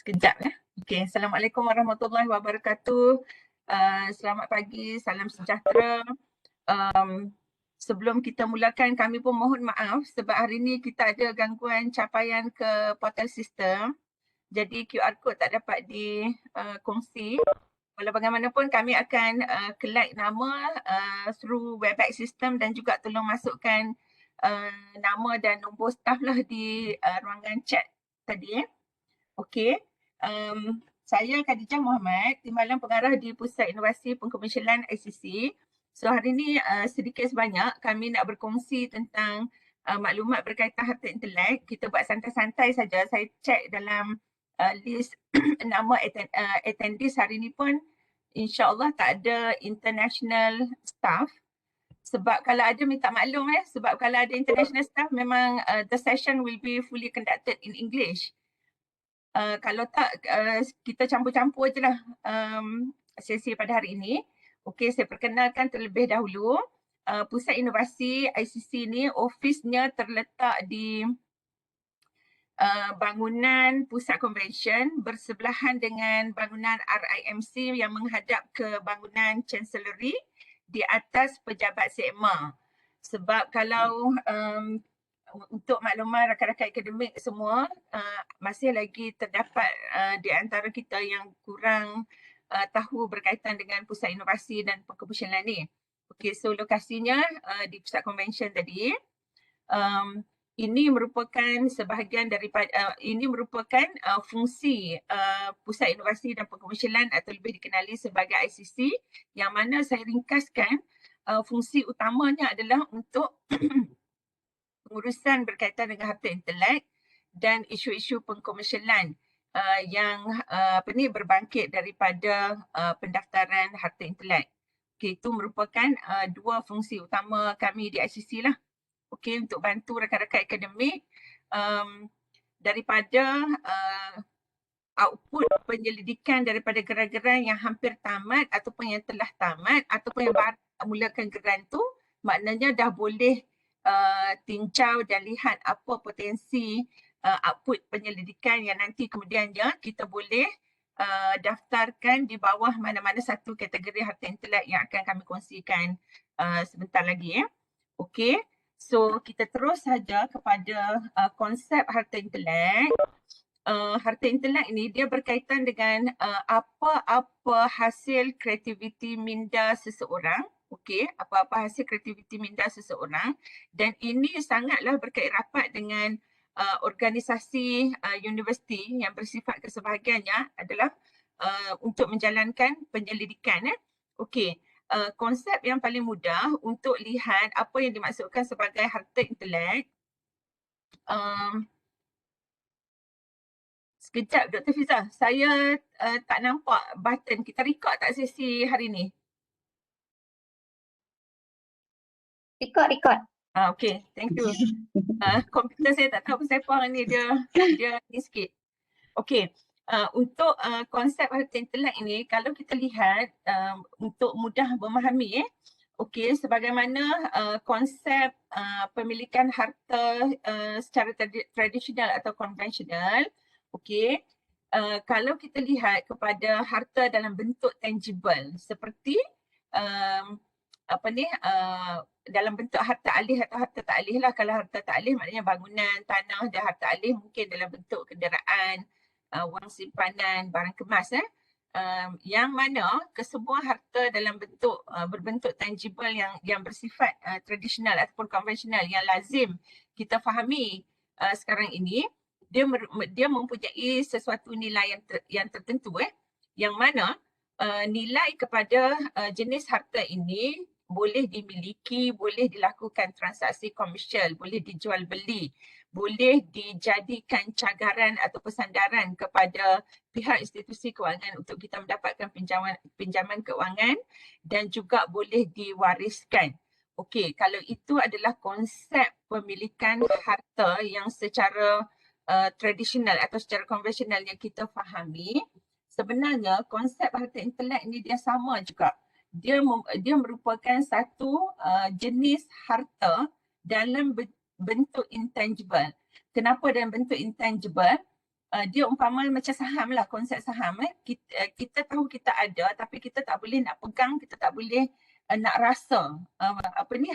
Sekejap ya. Okey, Assalamualaikum warahmatullahi wabarakatuh. Selamat pagi, salam sejahtera. Sebelum kita mulakan, kami pun mohon maaf sebab hari ini kita ada gangguan capaian ke portal sistem. Jadi QR code tak dapat dikongsi. Walau bagaimanapun kami akan collect nama through Webex system dan juga tolong masukkan nama dan nombor staff lah di ruangan chat tadi. Okey, saya Khadijah Muhammad, Timbalan Pengarah di Pusat Inovasi Pengkomersialan ICC. So hari ini sedikit sebanyak kami nak berkongsi tentang maklumat berkaitan harta intelek. Kita buat santai-santai saja. Saya cek dalam list nama attendees hari ini pun insya-Allah tak ada international staff. Sebab kalau ada minta maklum sebab kalau ada international staff memang the session will be fully conducted in English. Kalau tak, kita campur-campur je lah sesi pada hari ini. Okey, saya perkenalkan terlebih dahulu. Pusat Inovasi ICC ni ofisnya terletak di bangunan Pusat Convention bersebelahan dengan bangunan RIMC yang menghadap ke bangunan Chancellery di atas pejabat SEMA. Sebab kalau untuk makluman rakan-rakan akademik semua, masih lagi terdapat di antara kita yang kurang tahu berkaitan dengan Pusat Inovasi dan Pengkomersialan ni. Okey, so lokasinya di Pusat Convention tadi. Ini merupakan sebahagian daripada ini merupakan fungsi Pusat Inovasi dan Pengkomersialan atau lebih dikenali sebagai ICC, yang mana saya ringkaskan fungsi utamanya adalah untuk pengurusan berkaitan dengan harta intelek dan isu-isu pengkomersialan yang berbangkit daripada pendaftaran harta intelek. Okey, itu merupakan dua fungsi utama kami di ICC lah. Okey, untuk bantu rakan-rakan akademik daripada output penyelidikan daripada geran-geran yang hampir tamat ataupun yang telah tamat ataupun yang baru mulakan geran tu, maknanya dah boleh tinjau dan lihat apa potensi output penyelidikan yang nanti kemudiannya kita boleh daftarkan di bawah mana-mana satu kategori harta intelek yang akan kami kongsikan sebentar lagi. Okey, so kita terus saja kepada konsep harta intelek. Harta intelek ini dia berkaitan dengan apa-apa hasil kreativiti minda seseorang. Okey, apa-apa hasil kreativiti minda seseorang, dan ini sangatlah berkait rapat dengan organisasi universiti yang bersifat kesebahagiannya adalah untuk menjalankan penyelidikan. Okey, konsep yang paling mudah untuk lihat apa yang dimaksudkan sebagai harta intelek. Sekejap Dr. Fiza, saya tak nampak button. Kita record tak sesi hari ni? Record. Okay, thank you. Komputer saya tak tahu kenapa hari ni dia ni sikit. Okay, untuk konsep harta intelek ini, kalau kita lihat untuk mudah memahami okay, sebagaimana konsep pemilikan harta secara tradisional atau konvensional, okay, kalau kita lihat kepada harta dalam bentuk tangible seperti dalam bentuk harta alih atau harta tak alih lah. Kalau harta tak alih maknanya bangunan, tanah, dan harta alih mungkin dalam bentuk kenderaan, wang simpanan, barang kemas. Yang mana kesemua harta dalam bentuk berbentuk tangible yang bersifat tradisional ataupun konvensional yang lazim kita fahami sekarang ini, dia mempunyai sesuatu nilai yang tertentu yang mana nilai kepada jenis harta ini boleh dimiliki, boleh dilakukan transaksi komersial, boleh dijual beli, boleh dijadikan cagaran atau sandaran kepada pihak institusi kewangan untuk kita mendapatkan pinjaman kewangan, dan juga boleh diwariskan. Okey, kalau itu adalah konsep pemilikan harta yang secara tradisional atau secara konvensional yang kita fahami, sebenarnya konsep harta intelek ini dia sama juga. Dia merupakan satu jenis harta dalam bentuk intangible. Kenapa dalam bentuk intangible? dia umpama macam saham lah, konsep saham. Kita tahu kita ada tapi kita tak boleh nak pegang, kita tak boleh nak rasa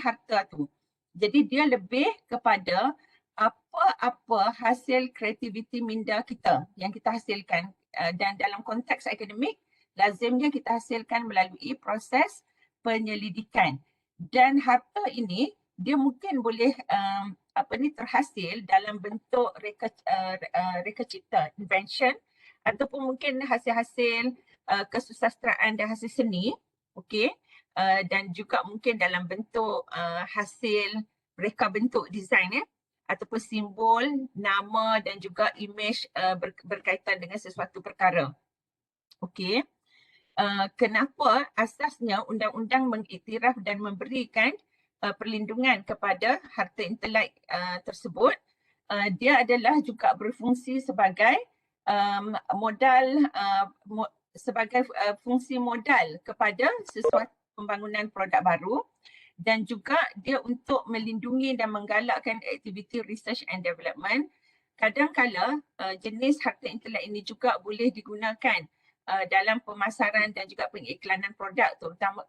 harta tu. Jadi dia lebih kepada apa-apa hasil kreativiti minda kita yang kita hasilkan, dan dalam konteks akademik lazimnya kita hasilkan melalui proses penyelidikan. Dan harta ini dia mungkin boleh terhasil dalam bentuk reka cipta, invention, ataupun mungkin hasil-hasil kesusasteraan dan hasil seni, okey, dan juga mungkin dalam bentuk hasil reka bentuk design, ataupun simbol, nama dan juga image berkaitan dengan sesuatu perkara. Okey. Kenapa asasnya undang-undang mengiktiraf dan memberikan perlindungan kepada harta intelek tersebut. Dia adalah juga berfungsi sebagai modal, sebagai fungsi modal kepada sesuatu pembangunan produk baru, dan juga dia untuk melindungi dan menggalakkan aktiviti research and development. Kadang-kala jenis harta intelek ini juga boleh digunakan dalam pemasaran dan juga pengiklanan produk,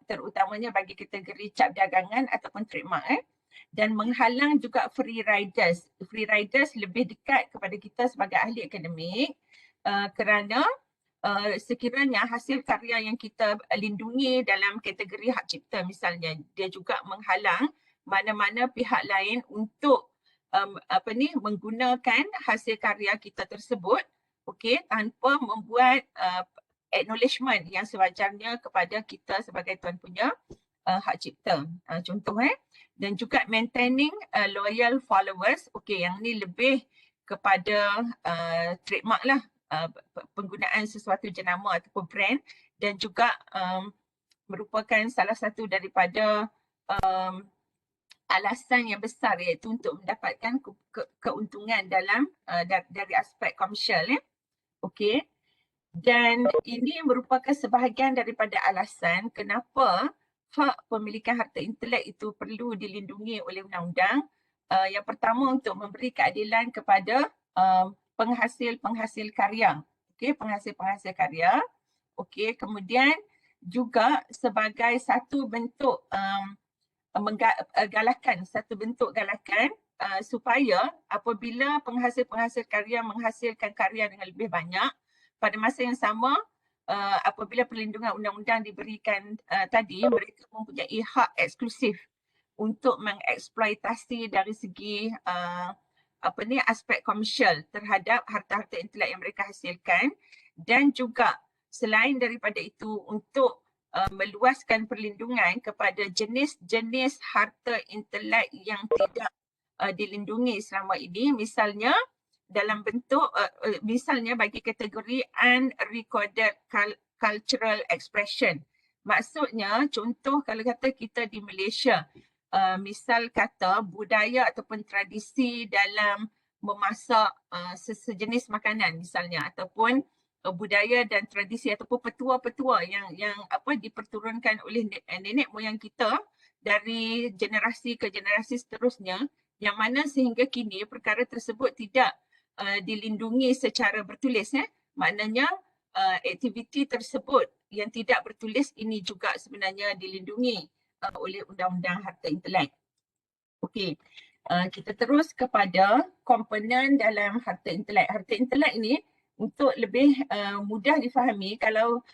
terutamanya bagi kategori cap dagangan ataupun trademark, dan menghalang juga free riders. Free riders lebih dekat kepada kita sebagai ahli akademik kerana sekiranya hasil karya yang kita lindungi dalam kategori hak cipta misalnya, dia juga menghalang mana-mana pihak lain untuk menggunakan hasil karya kita tersebut, okey, tanpa membuat acknowledgement yang sewajarnya kepada kita sebagai tuan punya hak cipta. Contoh dan juga maintaining loyal followers. Okey, yang ni lebih kepada trademark lah, penggunaan sesuatu jenama ataupun brand, dan juga merupakan salah satu daripada alasan yang besar, iaitu untuk mendapatkan keuntungan dalam dari aspek komersial. Okey. Dan ini merupakan sebahagian daripada alasan kenapa hak pemilikan harta intelek itu perlu dilindungi oleh undang-undang. Yang pertama, untuk memberi keadilan kepada penghasil-penghasil karya. Okey, penghasil-penghasil karya. Okey, kemudian juga sebagai satu bentuk galakan supaya apabila penghasil-penghasil karya menghasilkan karya dengan lebih banyak, pada masa yang sama apabila perlindungan undang-undang diberikan tadi, mereka mempunyai hak eksklusif untuk mengeksploitasi dari segi aspek komersial terhadap harta-harta intelek yang mereka hasilkan, dan juga selain daripada itu untuk meluaskan perlindungan kepada jenis-jenis harta intelek yang tidak dilindungi selama ini, misalnya dalam bentuk misalnya bagi kategori unrecorded cultural expression. Maksudnya, contoh kalau kata kita di Malaysia, misal kata budaya ataupun tradisi dalam memasak sejenis makanan misalnya, ataupun budaya dan tradisi ataupun petua-petua yang diperturunkan oleh nenek moyang kita dari generasi ke generasi seterusnya, yang mana sehingga kini perkara tersebut tidak dilindungi secara bertulis. Maknanya aktiviti tersebut yang tidak bertulis ini juga sebenarnya dilindungi oleh undang-undang harta intelek. Okey, kita terus kepada komponen dalam harta intelek. Harta intelek ini untuk lebih mudah difahami, kalau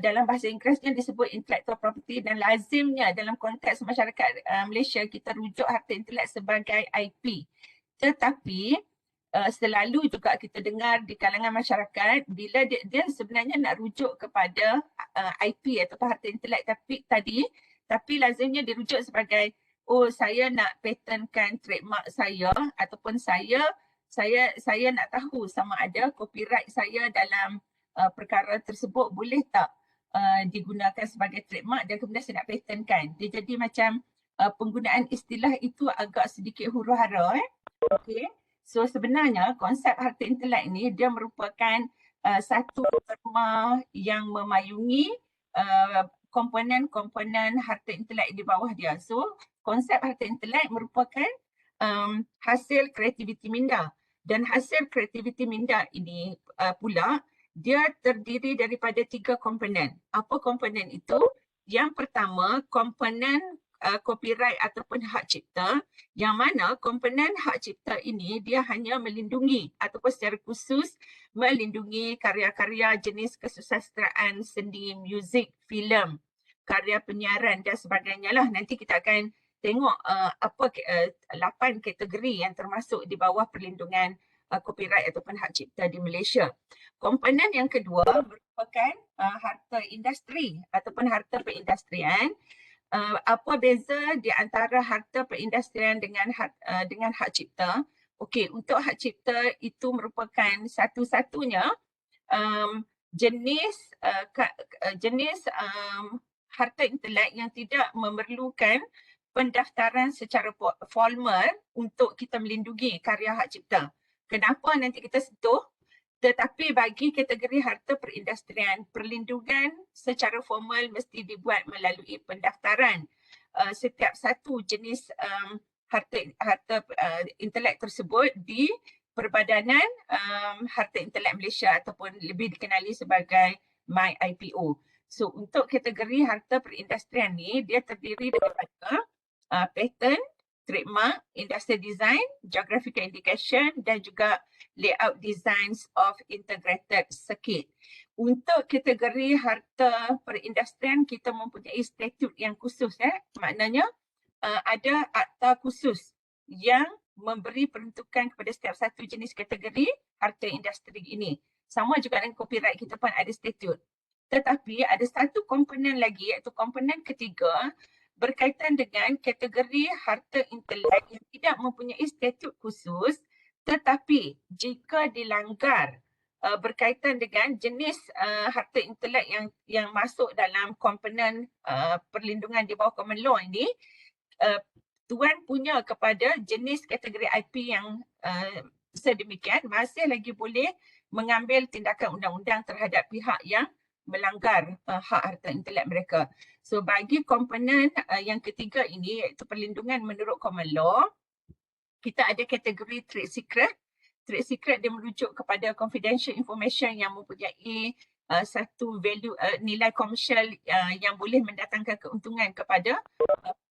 dalam bahasa Inggerisnya disebut intellectual property, dan lazimnya dalam konteks masyarakat Malaysia kita rujuk harta intelek sebagai IP. Tetapi selalu juga kita dengar di kalangan masyarakat bila dia sebenarnya nak rujuk kepada IP atau harta intelek tapi lazimnya dirujuk sebagai, oh, saya nak patentkan trademark saya, ataupun saya nak tahu sama ada copyright saya dalam perkara tersebut boleh tak digunakan sebagai trademark, dan kemudian saya nak patentkan. Dia jadi macam penggunaan istilah itu agak sedikit huru-hara. Okey. So sebenarnya konsep harta intelek ni dia merupakan satu terma yang memayungi komponen-komponen harta intelek di bawah dia. So konsep harta intelek merupakan hasil kreativiti minda. Dan hasil kreativiti minda ini pula, dia terdiri daripada 3 komponen. Apa komponen itu? Yang pertama, komponen copyright ataupun hak cipta, yang mana komponen hak cipta ini dia hanya melindungi ataupun secara khusus melindungi karya-karya jenis kesusasteraan, seni, muzik, filem, karya penyiaran dan sebagainya lah. Nanti kita akan tengok 8 kategori yang termasuk di bawah perlindungan copyright ataupun hak cipta di Malaysia. Komponen yang kedua merupakan harta industri ataupun harta perindustrian. Apa beza di antara harta perindustrian dengan hak cipta? Okey, untuk hak cipta itu merupakan satu-satunya jenis harta intelek yang tidak memerlukan pendaftaran secara formal untuk kita melindungi karya hak cipta. Kenapa nanti kita sentuh? Tetapi bagi kategori harta perindustrian, perlindungan secara formal mesti dibuat melalui pendaftaran. Setiap satu jenis harta intelek tersebut di Perbadanan Harta Intelek Malaysia ataupun lebih dikenali sebagai MyIPO. So untuk kategori harta perindustrian ni, dia terdiri daripada patent, trademark, industrial design, geographical indication dan juga layout designs of integrated circuit. Untuk kategori harta perindustrian, kita mempunyai statut yang khusus. Maknanya ada akta khusus yang memberi peruntukan kepada setiap satu jenis kategori harta industri ini. Sama juga dengan copyright, kita pun ada statut. Tetapi ada satu komponen lagi, iaitu komponen ketiga, berkaitan dengan kategori harta intelek yang tidak mempunyai statut khusus, tetapi jika dilanggar berkaitan dengan jenis harta intelek yang masuk dalam komponen perlindungan di bawah common law ini, tuan punya kepada jenis kategori IP yang sedemikian masih lagi boleh mengambil tindakan undang-undang terhadap pihak yang melanggar hak harta intelek mereka. So bagi komponen yang ketiga ini, iaitu perlindungan menurut common law, kita ada kategori trade secret. Trade secret dia merujuk kepada confidential information yang mempunyai satu value, nilai komersial yang boleh mendatangkan keuntungan kepada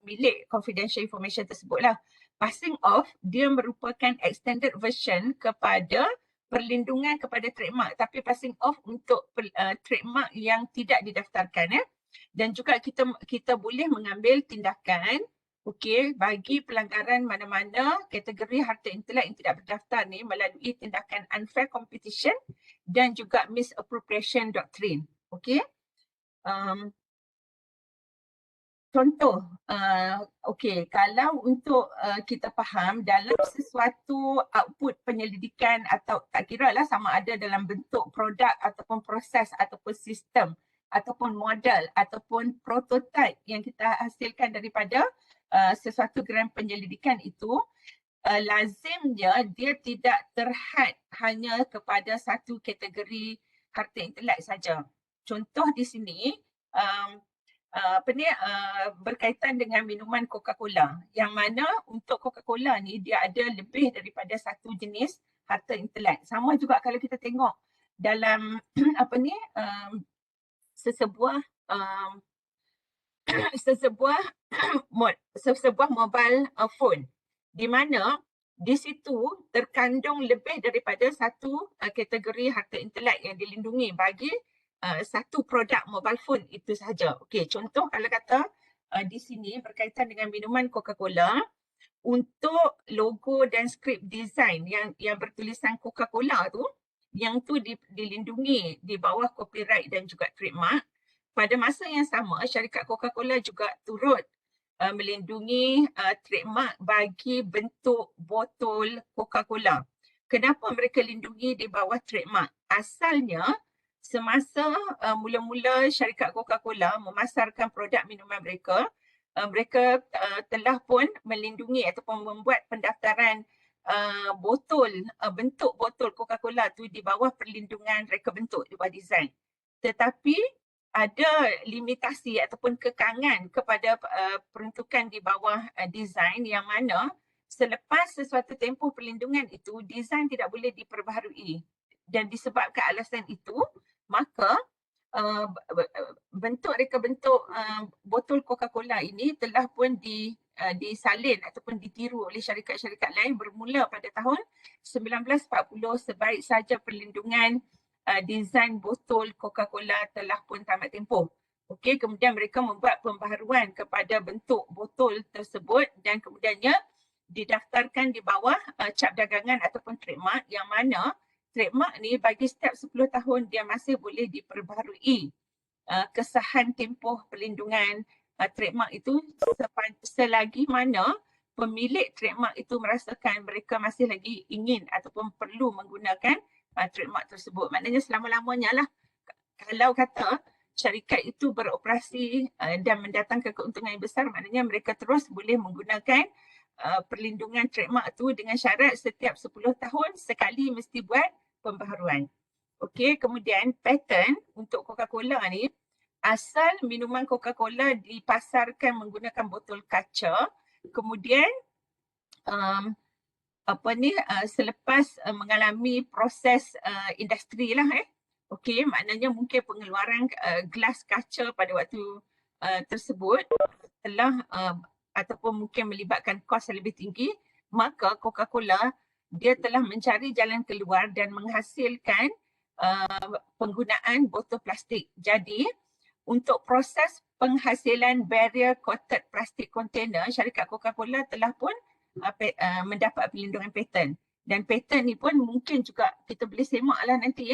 milik confidential information tersebutlah. Passing off, dia merupakan extended version kepada perlindungan kepada trademark, tapi passing off untuk trademark yang tidak didaftarkan. Dan juga kita boleh mengambil tindakan bagi pelanggaran mana-mana kategori harta intelek yang tidak berdaftar ni melalui tindakan unfair competition dan juga misappropriation doctrine. Contoh, kalau untuk kita faham dalam sesuatu output penyelidikan atau tak kira lah sama ada dalam bentuk produk ataupun proses ataupun sistem ataupun model ataupun prototype yang kita hasilkan daripada sesuatu geran penyelidikan itu, lazimnya dia tidak terhad hanya kepada satu kategori harta intelek saja. Contoh di sini, berkaitan dengan minuman Coca-Cola, yang mana untuk Coca-Cola ni dia ada lebih daripada satu jenis harta intelek. Sama juga kalau kita tengok dalam sesebuah mobile phone, di mana di situ terkandung lebih daripada satu kategori harta intelek yang dilindungi bagi satu produk mobile phone itu sahaja. Contoh kalau kata di sini berkaitan dengan minuman Coca-Cola, untuk logo dan skrip design yang bertulisan Coca-Cola tu, yang tu dilindungi di bawah copyright dan juga trademark. Pada masa yang sama, syarikat Coca-Cola juga turut melindungi trademark bagi bentuk botol Coca-Cola. Kenapa mereka lindungi di bawah trademark? Asalnya, semasa mula-mula syarikat Coca-Cola memasarkan produk minuman mereka, mereka telah pun melindungi ataupun membuat pendaftaran bentuk botol Coca-Cola tu di bawah perlindungan reka bentuk, di bawah design. Tetapi ada limitasi ataupun kekangan kepada peruntukan di bawah design, yang mana selepas sesuatu tempoh perlindungan itu, desain tidak boleh diperbaharui. Dan disebabkan alasan itu, maka bentuk reka bentuk botol Coca-Cola ini telah pun disalin ataupun ditiru oleh syarikat-syarikat lain bermula pada tahun 1940. Sebaik saja perlindungan desain botol Coca-Cola telah pun tamat tempoh. Okey, kemudian mereka membuat pembaharuan kepada bentuk botol tersebut dan kemudiannya didaftarkan di bawah cap dagangan ataupun trademark, yang mana trademark ni bagi setiap 10 tahun dia masih boleh diperbaharui kesahan tempoh perlindungan trademark itu selagi mana pemilik trademark itu merasakan mereka masih lagi ingin ataupun perlu menggunakan trademark tersebut. Maknanya selama-lamanya lah, kalau kata syarikat itu beroperasi dan mendatangkan keuntungan yang besar, maknanya mereka terus boleh menggunakan perlindungan trademark itu dengan syarat setiap 10 tahun sekali mesti buat pembaharuan. Okey, kemudian patent untuk Coca-Cola ni, asal minuman Coca-Cola dipasarkan menggunakan botol kaca, kemudian selepas mengalami proses industri lah okey, maknanya mungkin pengeluaran gelas kaca pada waktu tersebut telah ataupun mungkin melibatkan kos yang lebih tinggi, maka Coca-Cola dia telah mencari jalan keluar dan menghasilkan penggunaan botol plastik. Jadi untuk proses penghasilan barrier coated plastic container, syarikat Coca-Cola telah pun mendapat perlindungan patent. Dan patent ni pun mungkin juga kita boleh semaklah nanti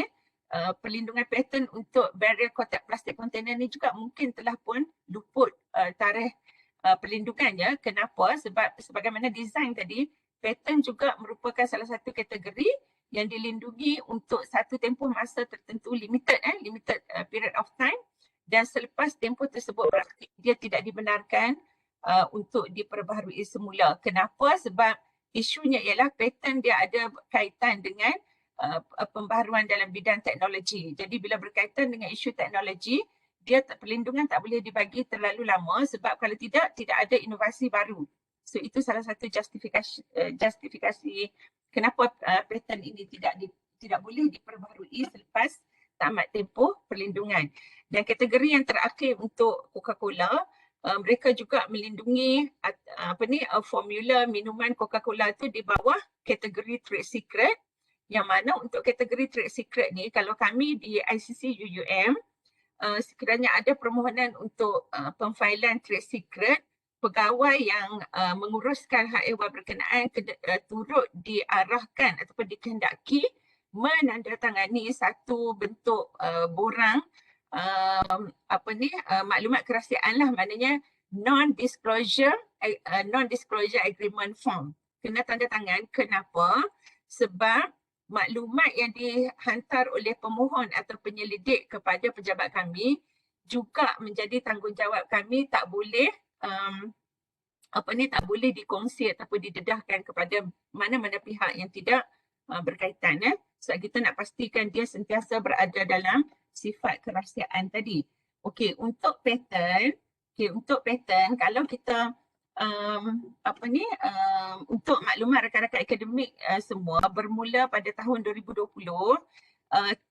perlindungan patent untuk barrier coated plastic container ni juga mungkin telah pun luput tarikh perlindungannya. Kenapa? Sebab sebagaimana desain tadi, patent juga merupakan salah satu kategori yang dilindungi untuk satu tempoh masa tertentu, limited period of time, dan selepas tempoh tersebut berakhir, dia tidak dibenarkan untuk diperbaharui semula. Kenapa? Sebab isunya ialah patent dia ada kaitan dengan pembaharuan dalam bidang teknologi. Jadi bila berkaitan dengan isu teknologi, dia perlindungan tak boleh dibagi terlalu lama sebab kalau tidak ada inovasi baru. So itu salah satu justifikasi kenapa patent ini tidak boleh diperbaharui selepas tamat tempoh perlindungan. Dan kategori yang terakhir untuk Coca-Cola, mereka juga melindungi formula minuman Coca-Cola itu di bawah kategori trade secret, yang mana untuk kategori trade secret ni kalau kami di ICC UUM sekiranya ada permohonan untuk pemfailan trade secret, pegawai yang menguruskan hak ehwal berkenaan turut diarahkan ataupun dikehendaki menandatangani satu bentuk borang maklumat kerahsiaan lah, maknanya non-disclosure agreement form. Kena tanda tangan. Kenapa? Sebab maklumat yang dihantar oleh pemohon atau penyelidik kepada pejabat kami juga menjadi tanggungjawab kami, tak boleh tak boleh dikongsi ataupun didedahkan kepada mana-mana pihak yang tidak berkaitan. Sebab kita nak pastikan dia sentiasa berada dalam sifat kerahsiaan tadi. Okey, untuk patent, kalau kita untuk maklumat rakan-rakan akademik semua, bermula pada tahun 2020,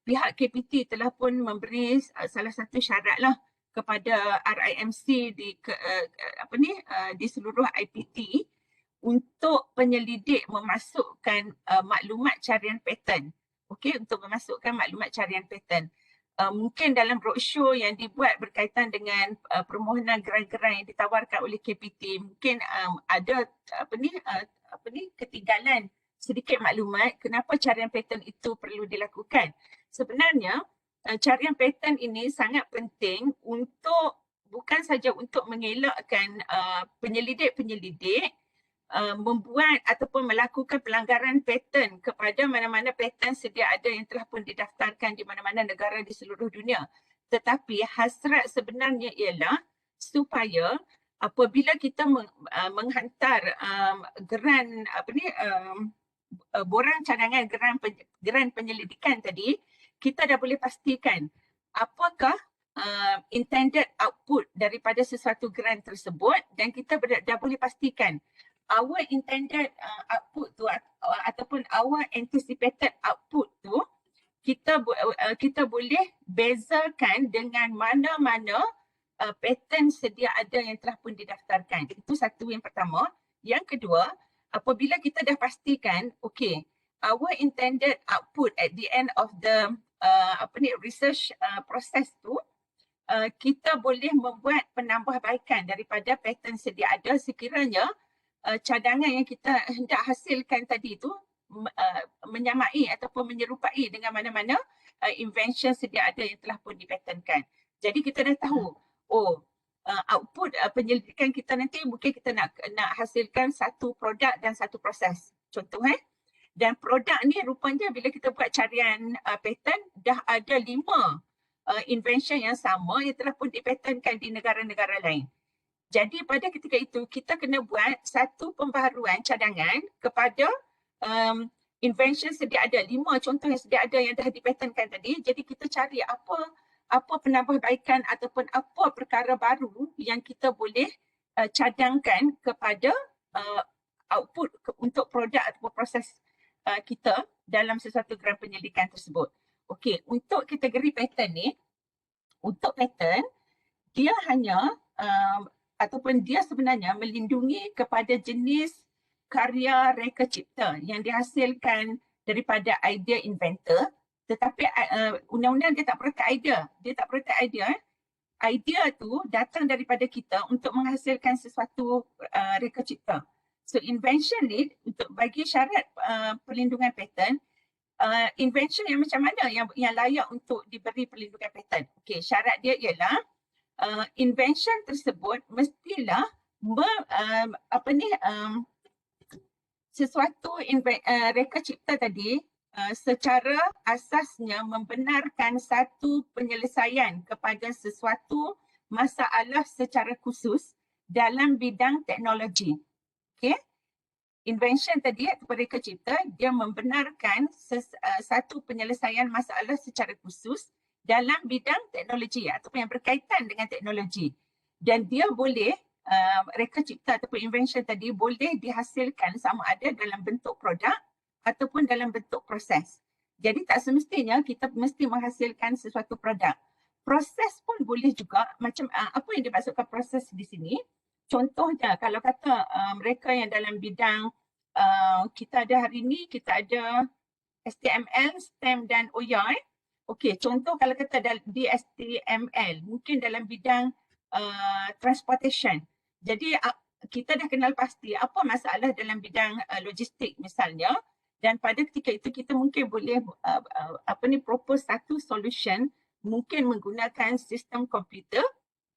pihak KPT telah pun memberi salah satu syarat lah kepada RIMC di seluruh IPT untuk penyelidik memasukkan maklumat carian patent. Okey, untuk memasukkan maklumat carian patent. Mungkin dalam brosur yang dibuat berkaitan dengan permohonan geran-geran yang ditawarkan oleh KPT, mungkin ada ketinggalan sedikit maklumat kenapa carian patent itu perlu dilakukan. Sebenarnya carian patent ini sangat penting untuk bukan saja untuk mengelakkan penyelidik-penyelidik membuat ataupun melakukan pelanggaran patent kepada mana-mana patent sedia ada yang telah pun didaftarkan di mana-mana negara di seluruh dunia. Tetapi hasrat sebenarnya ialah supaya apabila kita menghantar borang cadangan geran penyelidikan tadi, kita dah boleh pastikan apakah intended output daripada sesuatu geran tersebut, dan kita dah boleh pastikan our intended output tu ataupun our anticipated output tu kita boleh bezakan dengan mana-mana pattern sedia ada yang telah pun didaftarkan. Itu satu yang pertama. Yang kedua, apabila kita dah pastikan, okay, our intended output at the end of the research process tu, kita boleh membuat penambahbaikan daripada pattern sedia ada sekiranya cadangan yang kita hendak hasilkan tadi tu menyamai ataupun menyerupai dengan mana-mana invention sedia ada yang telah pun dipatenkan. Jadi kita dah tahu, output penyelidikan kita nanti mungkin kita nak hasilkan satu produk dan satu proses. Contoh dan produk ni rupanya bila kita buat carian patent dah ada 5 invention yang sama yang telah pun dipatenkan di negara-negara lain. Jadi pada ketika itu kita kena buat satu pembaharuan cadangan kepada invention sedia ada, 5 contoh yang sedia ada yang dah dipatenkan tadi. Jadi kita cari apa penambahbaikan ataupun apa perkara baru yang kita boleh cadangkan kepada output untuk produk atau proses kita dalam sesuatu geran penyelidikan tersebut. Okey, untuk kategori patent ni, untuk patent dia hanya ataupun dia sebenarnya melindungi kepada jenis karya reka cipta yang dihasilkan daripada idea inventor, tetapi undang-undang dia tak protect idea. Dia tak protect idea. Idea tu datang daripada kita untuk menghasilkan sesuatu reka cipta. So invention ni untuk bagi syarat perlindungan patent, invention yang macam mana yang layak untuk diberi perlindungan patent. Okey, syarat dia ialah invention tersebut mestilah sesuatu reka cipta tadi secara asasnya membenarkan satu penyelesaian kepada sesuatu masalah secara khusus dalam bidang teknologi. Okey. Invention tadi atau reka cipta dia membenarkan satu penyelesaian masalah secara khusus dalam bidang teknologi ataupun yang berkaitan dengan teknologi, dan dia boleh reka cipta ataupun invention tadi boleh dihasilkan sama ada dalam bentuk produk ataupun dalam bentuk proses. Jadi tak semestinya kita mesti menghasilkan sesuatu produk. Proses pun boleh juga. Macam apa yang dimaksudkan proses di sini? Contohnya kalau kata mereka yang dalam bidang kita ada hari ini, kita ada HTML, STEM dan OYA. Okey, contoh kalau kata di HTML, mungkin dalam bidang transportation. Jadi kita dah kenal pasti apa masalah dalam bidang logistik misalnya, dan pada ketika itu kita mungkin boleh propose satu solution, mungkin menggunakan sistem komputer,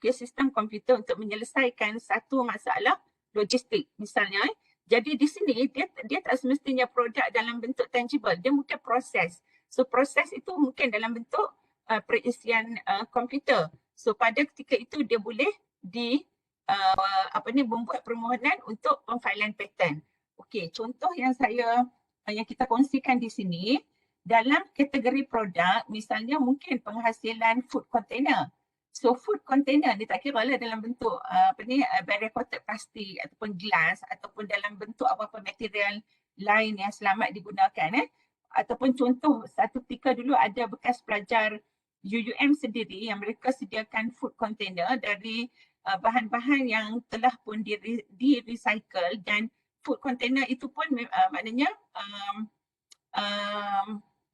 sistem komputer untuk menyelesaikan satu masalah logistik misalnya. Jadi di sini dia tak semestinya produk dalam bentuk tangible, dia mungkin proses. So proses itu mungkin dalam bentuk perisian komputer. So pada ketika itu dia boleh membuat permohonan untuk pemfailan patent. Okey, contoh yang kita kongsikan di sini dalam kategori produk, misalnya mungkin penghasilan food container. So food container ni tak kira lah dalam bentuk barrier coated plastik ataupun gelas ataupun dalam bentuk apa-apa material lain yang selamat digunakan. Ataupun contoh satu ketika dulu ada bekas pelajar UUM sendiri yang mereka sediakan food container dari bahan-bahan yang telah pun di-recycle, dan food container itu pun maknanya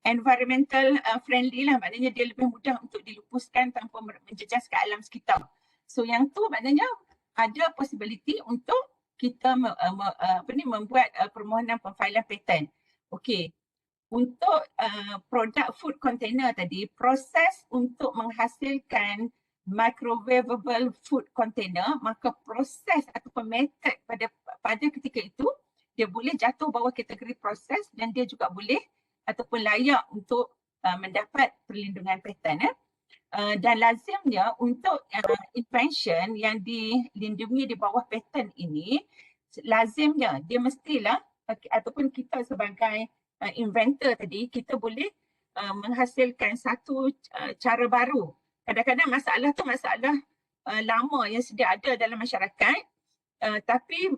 environmental friendly lah, maknanya dia lebih mudah untuk dilupuskan tanpa menjejas ke alam sekitar. So yang tu maknanya ada possibility untuk kita membuat permohonan pemfailan patent. Okey. Untuk produk food container tadi, proses untuk menghasilkan microwavable food container, maka proses ataupun method pada ketika itu dia boleh jatuh bawah kategori proses, dan dia juga boleh ataupun layak untuk mendapat perlindungan patent. Dan lazimnya untuk invention yang dilindungi di bawah patent ini, lazimnya dia mestilah ataupun kita sebagai inventor tadi, kita boleh menghasilkan satu cara baru. Kadang-kadang masalah tu masalah lama yang sedia ada dalam masyarakat, tapi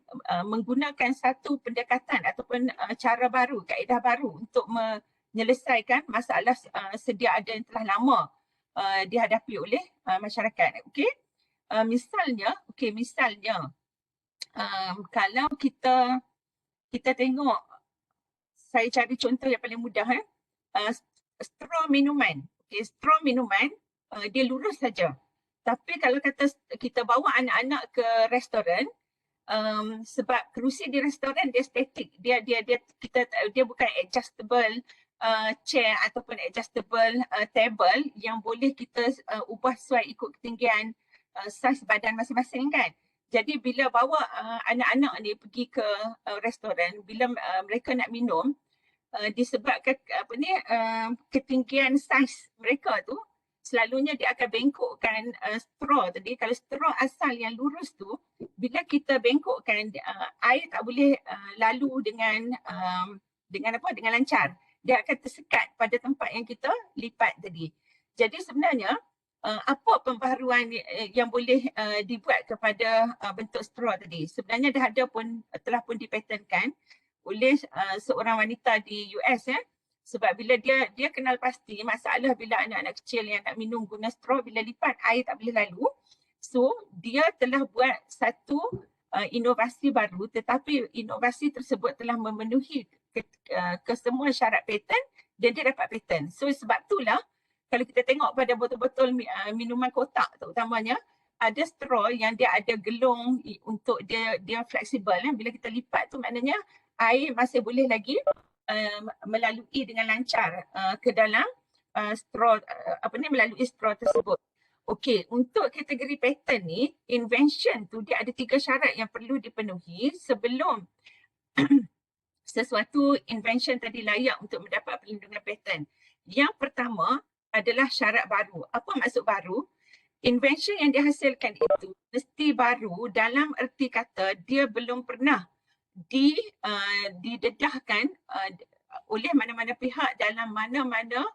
menggunakan satu pendekatan ataupun cara baru, kaedah baru untuk menyelesaikan masalah sedia ada yang telah lama dihadapi oleh masyarakat. Okey, misalnya kalau kita tengok, saya cari contoh yang paling mudah, straw minuman. Okay, straw minuman dia lurus saja. Tapi kalau kata kita bawa anak-anak ke restoran, sebab kerusi di restoran dia statik, dia bukan adjustable chair ataupun adjustable table yang boleh kita ubah sesuai ikut ketinggian saiz badan masing-masing kan. Jadi bila bawa anak-anak ni pergi ke restoran, bila mereka nak minum, disebabkan ketinggian saiz mereka tu, selalunya dia akan bengkokkan straw tadi. Kalau straw asal yang lurus tu, bila kita bengkokkan, air tak boleh lalu dengan lancar. Dia akan tersekat pada tempat yang kita lipat tadi. Jadi sebenarnya apa pembaharuan yang boleh dibuat kepada bentuk straw tadi? Sebenarnya telah pun dipatenkan oleh seorang wanita di US ya. Sebab bila dia kenal pasti masalah bila anak-anak kecil yang nak minum guna straw, bila lipat air tak boleh lalu. So dia telah buat satu inovasi baru, tetapi inovasi tersebut telah memenuhi kesemua syarat paten dan dia dapat paten. So sebab itulah kalau kita tengok pada botol-botol minuman kotak terutamanya, ada straw yang dia ada gelung untuk dia fleksibel. Bila kita lipat tu maknanya air masih boleh lagi melalui dengan lancar ke dalam straw, melalui straw tersebut. Okey, untuk kategori patent ni, invention tu dia ada 3 syarat yang perlu dipenuhi sebelum sesuatu invention tadi layak untuk mendapat perlindungan patent. Yang pertama adalah syarat baru. Apa maksud baru? Invention yang dihasilkan itu mesti baru dalam erti kata dia belum pernah didedahkan oleh mana-mana pihak dalam mana-mana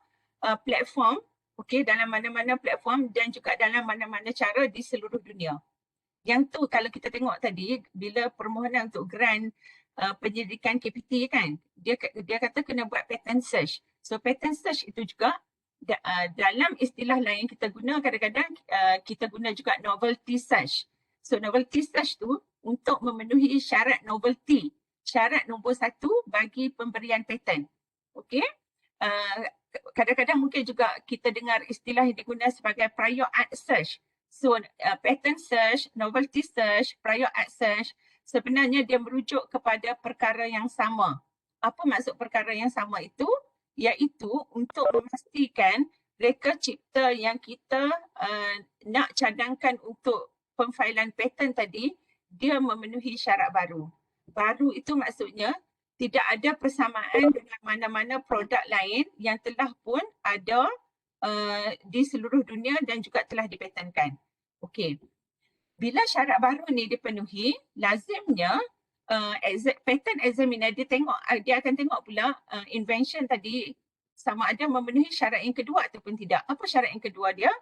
platform, dalam mana-mana platform dan juga dalam mana-mana cara di seluruh dunia. Yang tu kalau kita tengok tadi, bila permohonan untuk grant penyelidikan KPT kan, dia kata kena buat patent search. So patent search itu juga dalam istilah lain kita guna, kadang-kadang kita guna juga novelty search. So novelty search tu untuk memenuhi syarat novelty, syarat nombor 1 bagi pemberian patent. Okey, kadang-kadang mungkin juga kita dengar istilah yang digunakan sebagai prior art search. So patent search, novelty search, prior art search sebenarnya dia merujuk kepada perkara yang sama. Apa maksud perkara yang sama itu? Iaitu untuk memastikan reka cipta yang kita nak cadangkan untuk pemfailan patent tadi, dia memenuhi syarat baru. Baru itu maksudnya tidak ada persamaan dengan mana-mana produk lain yang telah pun ada di seluruh dunia dan juga telah dipatenkan. Okey. Bila syarat baru ni dipenuhi, lazimnya patent examiner dia akan tengok pula invention tadi sama ada memenuhi syarat yang kedua ataupun tidak. Apa syarat yang kedua dia?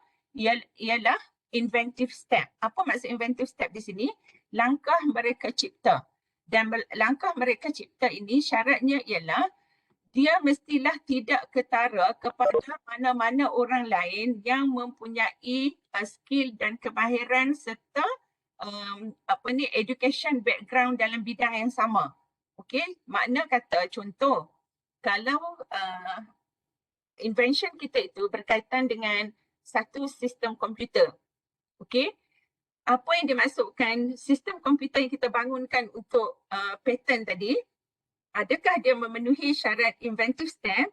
Ialah inventive step. Apa maksud inventive step di sini? Langkah mereka cipta. Dan langkah mereka cipta ini syaratnya ialah dia mestilah tidak ketara kepada mana-mana orang lain yang mempunyai skill dan kemahiran serta education background dalam bidang yang sama. Okey, makna kata contoh, kalau invention kita itu berkaitan dengan satu sistem komputer. Okey, apa yang dimaksudkan sistem komputer yang kita bangunkan untuk patent tadi, adakah dia memenuhi syarat inventive step?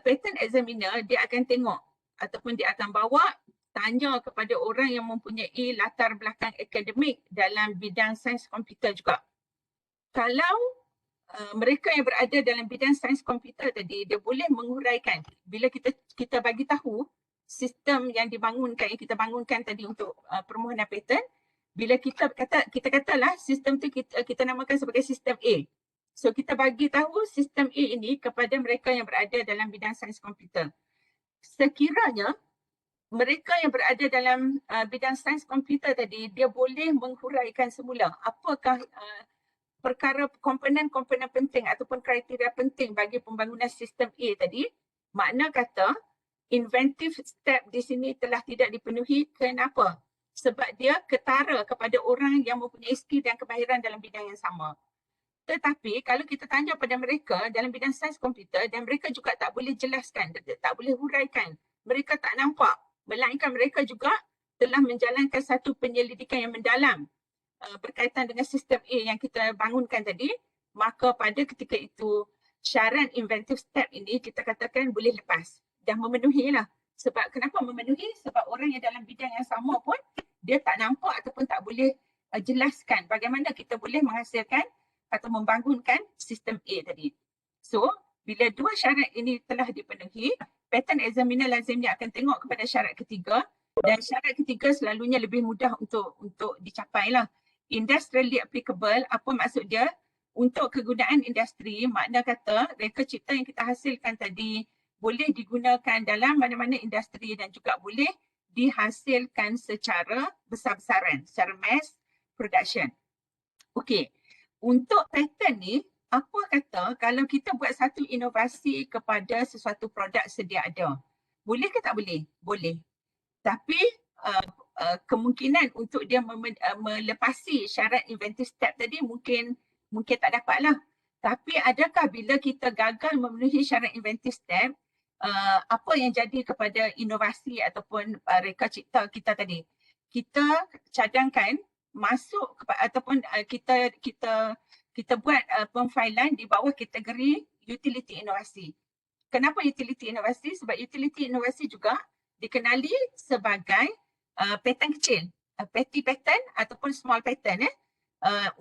Patent examiner dia akan tengok ataupun dia akan bawa tanya kepada orang yang mempunyai latar belakang akademik dalam bidang sains komputer juga. Kalau mereka yang berada dalam bidang sains komputer tadi, dia boleh menguraikan bila kita bagi tahu sistem yang kita bangunkan tadi untuk permohonan patent, bila kita katalah sistem tu kita namakan sebagai sistem A. So kita bagi tahu sistem A ini kepada mereka yang berada dalam bidang sains komputer. Sekiranya mereka yang berada dalam bidang sains komputer tadi, dia boleh menghuraikan semula apakah perkara komponen-komponen penting ataupun kriteria penting bagi pembangunan sistem A tadi. Makna kata inventive step di sini telah tidak dipenuhi. Kenapa? Sebab dia ketara kepada orang yang mempunyai skill dan kemahiran dalam bidang yang sama. Tetapi kalau kita tanya pada mereka dalam bidang sains komputer, dan mereka juga tak boleh jelaskan, tak boleh huraikan, mereka tak nampak, melainkan mereka juga telah menjalankan satu penyelidikan yang mendalam berkaitan dengan sistem A yang kita bangunkan tadi, maka pada ketika itu syarat inventive step ini kita katakan boleh lepas. Dah memenuhi lah. Sebab kenapa memenuhi? Sebab orang yang dalam bidang yang sama pun dia tak nampak ataupun tak boleh jelaskan bagaimana kita boleh menghasilkan atau membangunkan sistem A tadi. So, bila dua syarat ini telah dipenuhi, patent examiner lazimnya akan tengok kepada syarat ketiga, dan syarat ketiga selalunya lebih mudah untuk dicapai lah. Industrially applicable, apa maksud dia? Untuk kegunaan industri, makna kata reka cipta yang kita hasilkan tadi boleh digunakan dalam mana-mana industri dan juga boleh dihasilkan secara besar-besaran, secara mass production. Okey, untuk patent ni, apa kata kalau kita buat satu inovasi kepada sesuatu produk sedia ada, boleh ke tak boleh? Boleh. Tapi kemungkinan untuk dia melepasi syarat inventive step tadi mungkin tak dapat lah. Tapi adakah bila kita gagal memenuhi syarat inventive step, apa yang jadi kepada inovasi ataupun reka cipta kita tadi? Kita cadangkan masuk ataupun kita buat pemfailan di bawah kategori utility inovasi. Kenapa utility inovasi? Sebab utility inovasi juga dikenali sebagai patent kecil, petty patent ataupun small patent.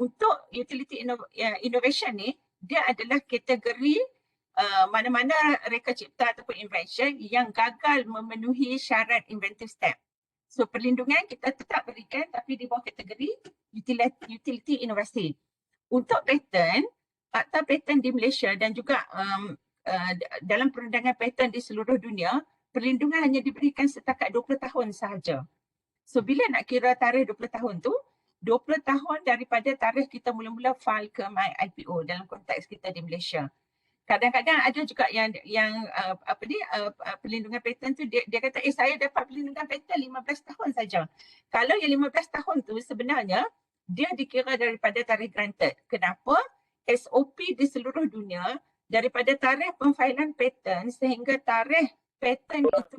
Untuk utility innovation ni, dia adalah kategori mana-mana reka cipta ataupun invention yang gagal memenuhi syarat inventive step. So perlindungan kita tetap berikan tapi di bawah kategori utility inovasi. Untuk patent, Akta Patent di Malaysia dan juga dalam perundangan patent di seluruh dunia, perlindungan hanya diberikan setakat 20 tahun sahaja. So bila nak kira tarikh 20 tahun tu, 20 tahun daripada tarikh kita mula-mula file ke MyIPO dalam konteks kita di Malaysia. Kadang-kadang ada juga yang perlindungan patent tu dia kata saya dapat perlindungan patent 15 tahun saja. Kalau yang 15 tahun tu sebenarnya dia dikira daripada tarikh granted. Kenapa? SOP di seluruh dunia daripada tarikh pemfailan patent sehingga tarikh patent itu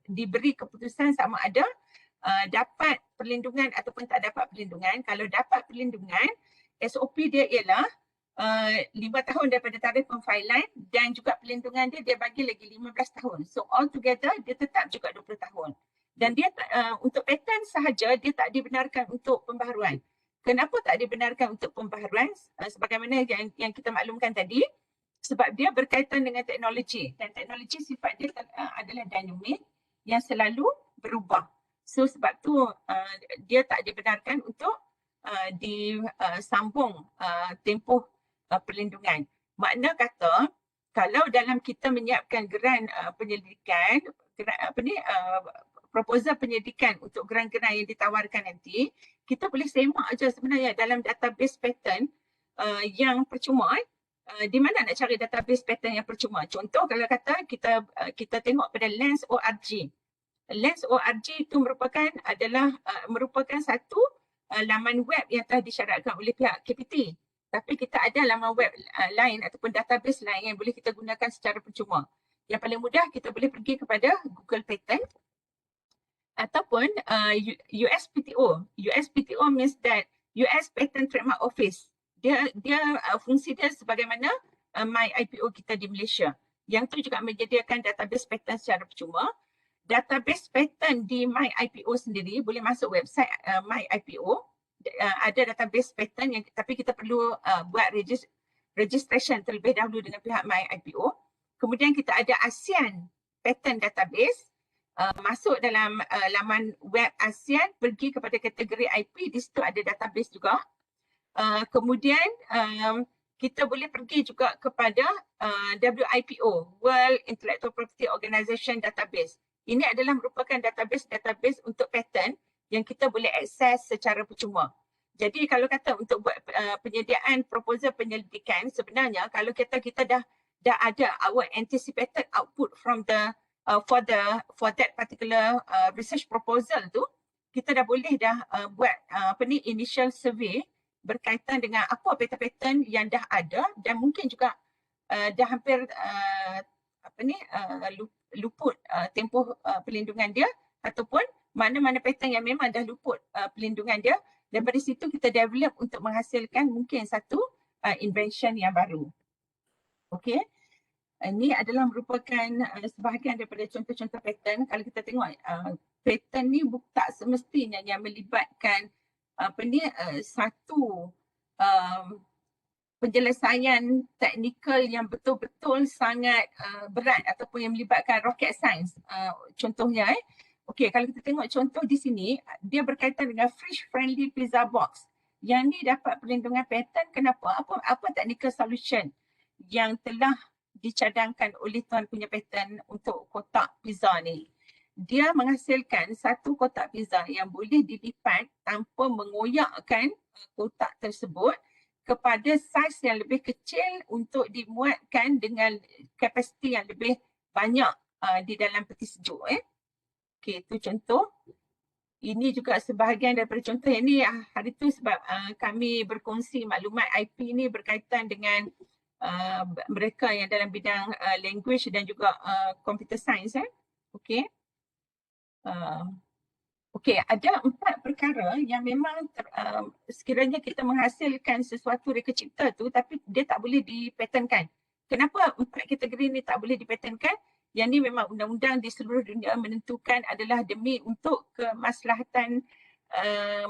diberi keputusan sama ada dapat perlindungan ataupun tak dapat perlindungan. Kalau dapat perlindungan, SOP dia ialah 5 tahun daripada tarikh pemfailan dan juga perlindungan dia bagi lagi 15 tahun. So all together dia tetap juga 20 tahun. Dan dia untuk patent sahaja dia tak dibenarkan untuk pembaharuan. Kenapa tak dibenarkan untuk pembaharuan? Sebagaimana yang kita maklumkan tadi, sebab dia berkaitan dengan teknologi dan teknologi sifat dia adalah dinamik yang selalu berubah. So sebab tu dia tak dibenarkan untuk disambung tempoh perlindungan. Makna kata kalau dalam kita menyiapkan geran penyelidikan, proposal penyelidikan untuk geran-geran yang ditawarkan nanti, kita boleh semak aja sebenarnya dalam database patent yang percuma. Di mana nak cari database patent yang percuma? Contoh kalau kata kita tengok pada Lens ORG. Lens ORG itu merupakan satu laman web yang telah disyaratkan oleh pihak KPT. Tapi kita ada laman web lain ataupun database lain yang boleh kita gunakan secara percuma. Yang paling mudah kita boleh pergi kepada Google Patent ataupun USPTO. USPTO means that US Patent Trademark Office. Dia fungsi dia sebagaimana MyIPO kita di Malaysia. Yang tu juga menyediakan database patent secara percuma. Database patent di MyIPO sendiri boleh masuk website MyIPO. Ada database patent yang tapi kita perlu buat registration terlebih dahulu dengan pihak MyIPO. Kemudian kita ada ASEAN Patent Database. Masuk dalam laman web ASEAN, pergi kepada kategori IP, di situ ada database juga. Kemudian kita boleh pergi juga kepada WIPO, World Intellectual Property Organization Database. Ini adalah merupakan database untuk patent yang kita boleh akses secara percuma. Jadi kalau kata untuk buat penyediaan proposal penyelidikan, sebenarnya kalau kita dah ada our anticipated output from the for that particular research proposal tu, kita dah boleh buat initial survey berkaitan dengan apa patent-patent yang dah ada dan mungkin juga dah hampir luput tempoh perlindungan dia, ataupun mana-mana patent yang memang dah luput perlindungan dia. Daripada situ kita develop untuk menghasilkan mungkin satu invention yang baru. Okey. Ini adalah merupakan sebahagian daripada contoh-contoh patent. Kalau kita tengok patent ni tak semestinya yang melibatkan satu penyelesaian teknikal yang betul-betul sangat berat ataupun yang melibatkan rocket science. Contohnya okey, kalau kita tengok contoh di sini, dia berkaitan dengan fridge friendly pizza box. Yang ni dapat perlindungan patent. Kenapa? Apa technical solution yang telah dicadangkan oleh tuan punya patent untuk kotak pizza ni? Dia menghasilkan satu kotak pizza yang boleh dilipat tanpa mengoyakkan kotak tersebut kepada saiz yang lebih kecil untuk dimuatkan dengan kapasiti yang lebih banyak di dalam peti sejuk. Okey, itu contoh. Ini juga sebahagian daripada contoh. Ini hari tu sebab kami berkongsi maklumat IP ni berkaitan dengan mereka yang dalam bidang language dan juga computer science. Okey. Okey, ada 4 perkara yang memang sekiranya kita menghasilkan sesuatu reka cipta tu tapi dia tak boleh dipatentkan. Kenapa 4 kategori ni tak boleh dipatentkan? Yang ni memang undang-undang di seluruh dunia menentukan adalah demi untuk kemaslahatan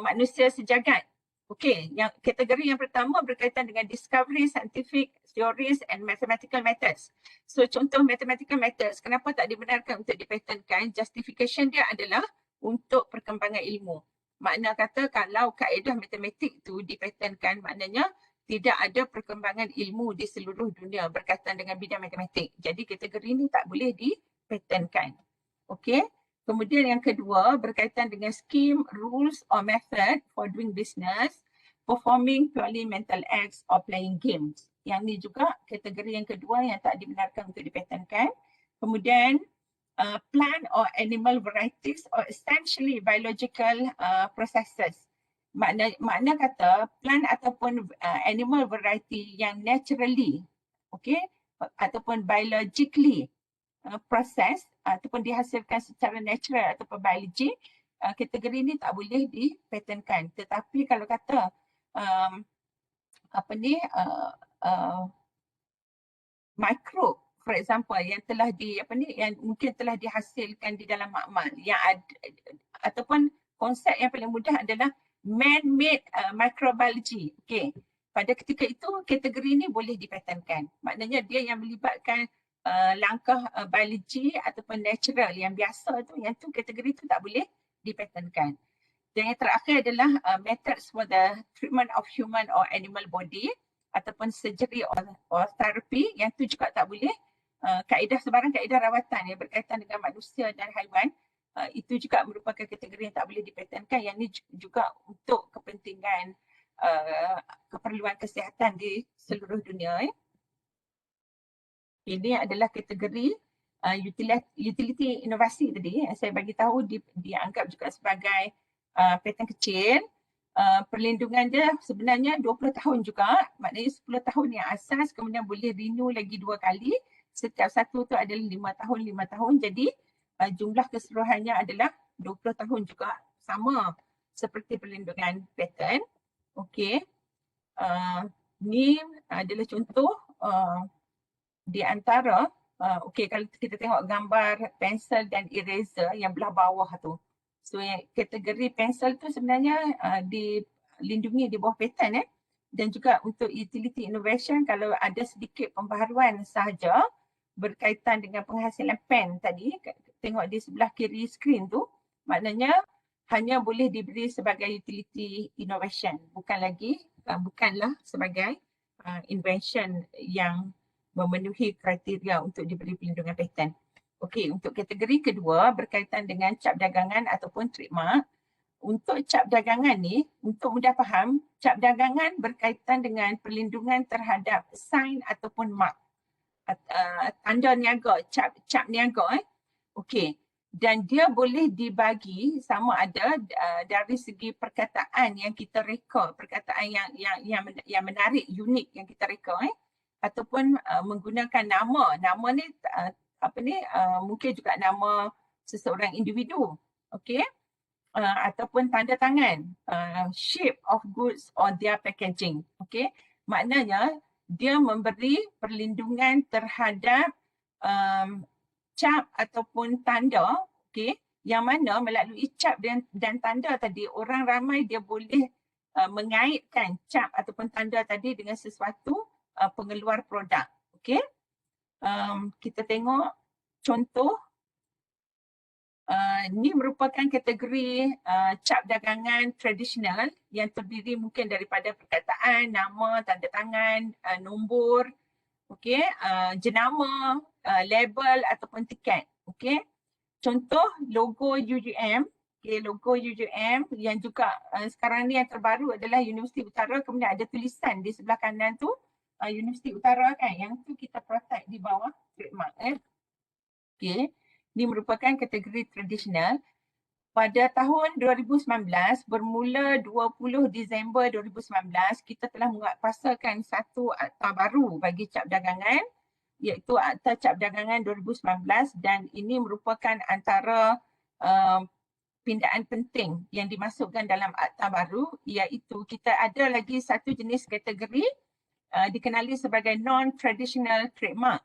manusia sejagat. Okey, yang kategori yang pertama berkaitan dengan discovery, scientific theories and mathematical methods. So contoh mathematical methods, kenapa tak dibenarkan untuk dipatentkan? Justification dia adalah untuk perkembangan ilmu. Makna kata kalau kaedah matematik tu dipatentkan, maknanya tidak ada perkembangan ilmu di seluruh dunia berkaitan dengan bidang matematik. Jadi kategori ni tak boleh dipatentkan. Okey. Kemudian yang kedua berkaitan dengan scheme, rules or method for doing business, performing purely mental acts or playing games. Yang ni juga kategori yang kedua yang tak dibenarkan untuk dipatentkan. Kemudian plant or animal varieties or essentially biological processes. Makna kata plant ataupun animal variety yang naturally, okay, ataupun biologically proses ataupun dihasilkan secara natural ataupun biologi, kategori ni tak boleh dipatentkan. Tetapi kalau kata microbe, for example, yang telah yang mungkin telah dihasilkan di dalam makmal, yang ataupun konsep yang paling mudah adalah man-made microbiology. Okay. Pada ketika itu kategori ni boleh dipatentkan. Maknanya dia yang melibatkan langkah biologi ataupun natural yang biasa tu, yang tu kategori tu tak boleh dipatentkan. Dan yang terakhir adalah methods for the treatment of human or animal body ataupun surgery or therapy, yang tu juga tak boleh. Kaedah sebarang kaedah rawatan yang berkaitan dengan manusia dan haiwan, itu juga merupakan kategori yang tak boleh dipatentkan. Yang ni juga untuk kepentingan keperluan kesihatan di seluruh dunia. Ini adalah kategori utility inovasi tadi yang saya bagi tahu dianggap juga sebagai patent kecil. Perlindungan dia sebenarnya 20 tahun juga, maknanya 10 tahun yang asas, kemudian boleh renew lagi 2 kali. Setiap satu tu adalah 5 tahun. Jadi jumlah keseluruhannya adalah 20 tahun juga, sama seperti perlindungan patent. Okey. Ni adalah contoh di antara, okey, kalau kita tengok gambar pensel dan eraser yang belah bawah tu. So kategori pensel tu sebenarnya dilindungi di bawah patent. Dan juga untuk utility innovation, kalau ada sedikit pembaharuan sahaja berkaitan dengan penghasilan pen tadi, tengok di sebelah kiri skrin tu, maknanya hanya boleh diberi sebagai utility innovation, bukanlah sebagai invention yang memenuhi kriteria untuk diberi perlindungan patent. Okey, untuk kategori kedua berkaitan dengan cap dagangan ataupun trademark. Untuk cap dagangan ni, untuk mudah faham, cap dagangan berkaitan dengan perlindungan terhadap sign ataupun mark. Tanda niaga, cap niaga. Okey. Dan dia boleh dibagi sama ada dari segi perkataan yang kita reka, perkataan yang menarik, unik yang kita reka, ataupun menggunakan nama. Nama ni mungkin juga nama seseorang individu. Okey. Ataupun tanda tangan, shape of goods or their packaging. Okay, maknanya dia memberi perlindungan terhadap cap ataupun tanda, okay, yang mana melalui cap dan tanda tadi orang ramai dia boleh mengaitkan cap ataupun tanda tadi dengan sesuatu pengeluar produk. Okay, kita tengok contoh. Ini merupakan kategori cap dagangan tradisional yang terdiri mungkin daripada perkataan, nama, tanda tangan, nombor, jenama, label ataupun tiket. Okay. Contoh logo UGM. Okay, logo UGM yang juga sekarang ni yang terbaru adalah Universiti Utara, kemudian ada tulisan di sebelah kanan tu Universiti Utara kan, yang tu kita protect di bawah trademark. Okay. Ini merupakan kategori tradisional. Pada tahun 2019, bermula 20 Disember 2019, kita telah menguatkuasakan satu akta baru bagi cap dagangan, iaitu Akta Cap Dagangan 2019, dan ini merupakan antara pindaan penting yang dimasukkan dalam akta baru, iaitu kita ada lagi satu jenis kategori dikenali sebagai non-traditional trademark.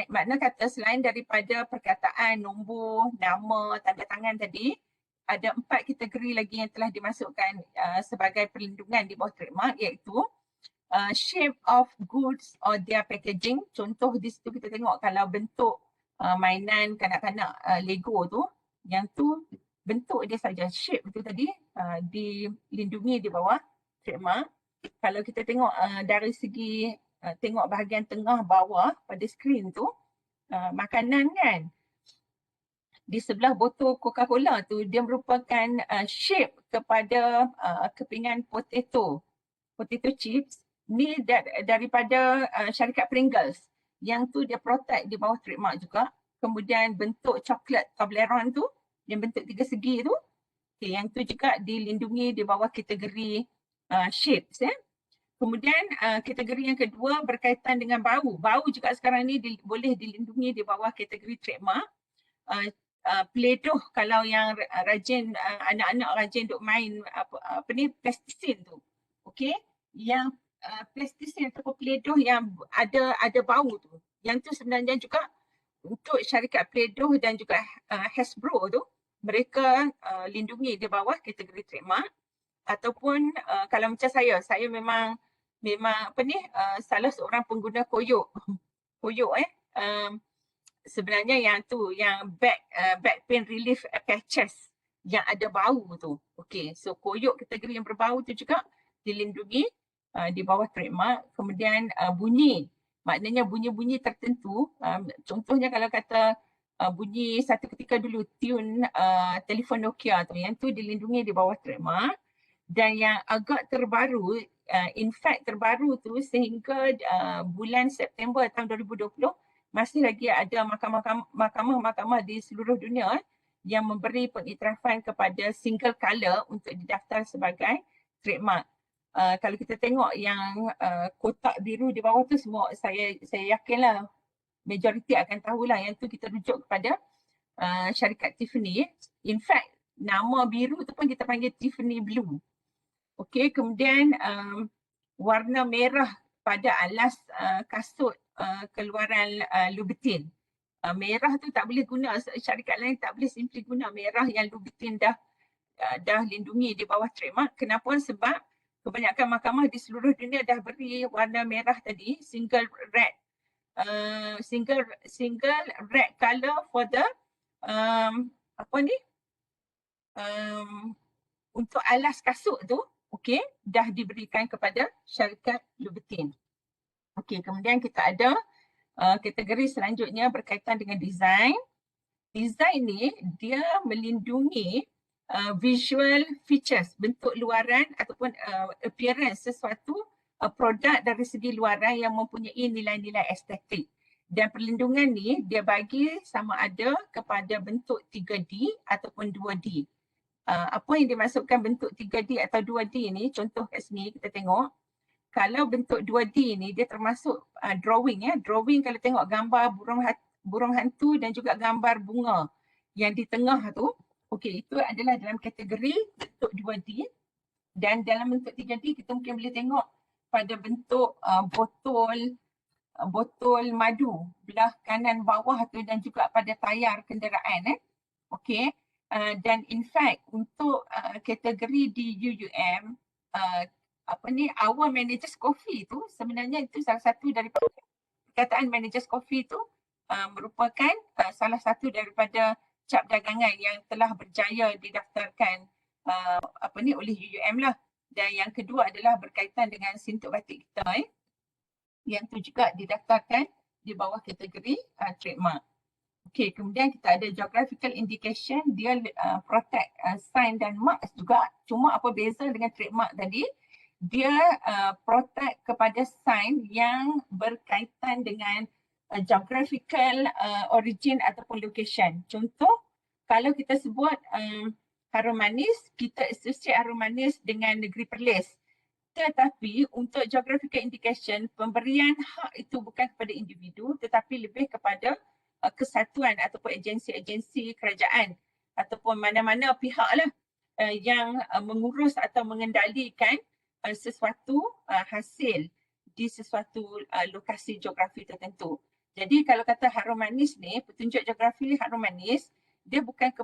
Makna kata selain daripada perkataan, nombor, nama, tanda tangan tadi, ada 4 kategori lagi yang telah dimasukkan sebagai perlindungan di bawah trademark, iaitu shape of goods or their packaging. Contoh di situ kita tengok kalau bentuk mainan kanak-kanak Lego tu, yang tu bentuk dia saja, shape tu tadi dilindungi di bawah trademark. Kalau kita tengok dari segi tengok bahagian tengah bawah pada skrin tu, makanan kan, di sebelah botol Coca-Cola tu dia merupakan shape kepada kepingan potato chips ni daripada syarikat Pringles, yang tu dia protect di bawah trademark juga. Kemudian bentuk coklat Toblerone tu yang bentuk 3 segi tu, okay, yang tu juga dilindungi di bawah kategori shapes. Kemudian kategori yang kedua berkaitan dengan bau. Bau juga sekarang ni boleh dilindungi di bawah kategori trademark. Play-Doh, kalau yang rajin, anak-anak rajin duk main plasticine tu. Okey, yang plasticine atau Play-Doh yang ada bau tu. Yang tu sebenarnya juga untuk syarikat Play-Doh dan juga Hasbro tu, mereka lindungi di bawah kategori trademark. Ataupun kalau macam saya memang salah seorang pengguna koyok. Sebenarnya yang tu, yang back pain relief patches yang ada bau tu. Okey, so koyok kategori yang berbau tu juga dilindungi di bawah trademark. Kemudian bunyi, maknanya bunyi-bunyi tertentu. Contohnya kalau kata bunyi satu ketika dulu tune telefon Nokia tu, yang tu dilindungi di bawah trademark. Dan yang agak terbaru, in fact terbaru tu sehingga bulan September tahun 2020, masih lagi ada mahkamah-mahkamah di seluruh dunia yang memberi pengiktirafan kepada single colour untuk didaftar sebagai trademark. Kalau kita tengok yang kotak biru di bawah tu, semua saya yakinlah majoriti akan tahulah, yang tu kita rujuk kepada syarikat Tiffany. In fact, nama biru tu pun kita panggil Tiffany Blue. Okey, kemudian warna merah pada alas kasut keluaran Louboutin. Merah tu tak boleh guna, syarikat lain tak boleh simply guna merah yang Louboutin dah lindungi di bawah trademark. Kenapa? Sebab kebanyakan mahkamah di seluruh dunia dah beri warna merah tadi single red color for the untuk alas kasut tu. Okey, dah diberikan kepada syarikat Louboutin. Okey, kemudian kita ada Kategori selanjutnya berkaitan dengan design. Design ni dia melindungi visual features, bentuk luaran ataupun appearance sesuatu produk dari segi luaran yang mempunyai nilai-nilai estetik. Dan perlindungan ni dia bagi sama ada kepada bentuk 3D ataupun 2D. Apa yang dimaksudkan bentuk 3D atau 2D ni, contoh kat sini kita tengok. Kalau bentuk 2D ni dia termasuk drawing ya. Drawing kalau tengok gambar burung hantu dan juga gambar bunga yang di tengah tu. Okey, itu adalah dalam kategori bentuk 2D. Dan dalam bentuk 3D kita mungkin boleh tengok pada bentuk botol madu belah kanan bawah tu dan juga pada tayar kenderaan. Okey. Dan in fact untuk kategori di UUM Our Managers Coffee tu sebenarnya itu salah satu daripada perkataan Managers Coffee tu merupakan salah satu daripada cap dagangan yang telah berjaya didaftarkan oleh UUM lah. Dan yang kedua adalah berkaitan dengan sintuk batik kita yang tu juga didaftarkan di bawah kategori trademark. Okey, kemudian kita ada geographical indication, dia protect sign dan marks juga. Cuma apa beza dengan trademark tadi? Dia protect kepada sign yang berkaitan dengan geographical origin ataupun location. Contoh, kalau kita sebut harum manis, kita associate harum manis dengan negeri Perlis. Tetapi untuk geographical indication, pemberian hak itu bukan kepada individu tetapi lebih kepada kesatuan ataupun agensi-agensi kerajaan ataupun mana-mana pihak lah yang mengurus atau mengendalikan sesuatu hasil di sesuatu lokasi geografi tertentu. Jadi kalau kata harum manis ni, petunjuk geografi harum manis, dia bukan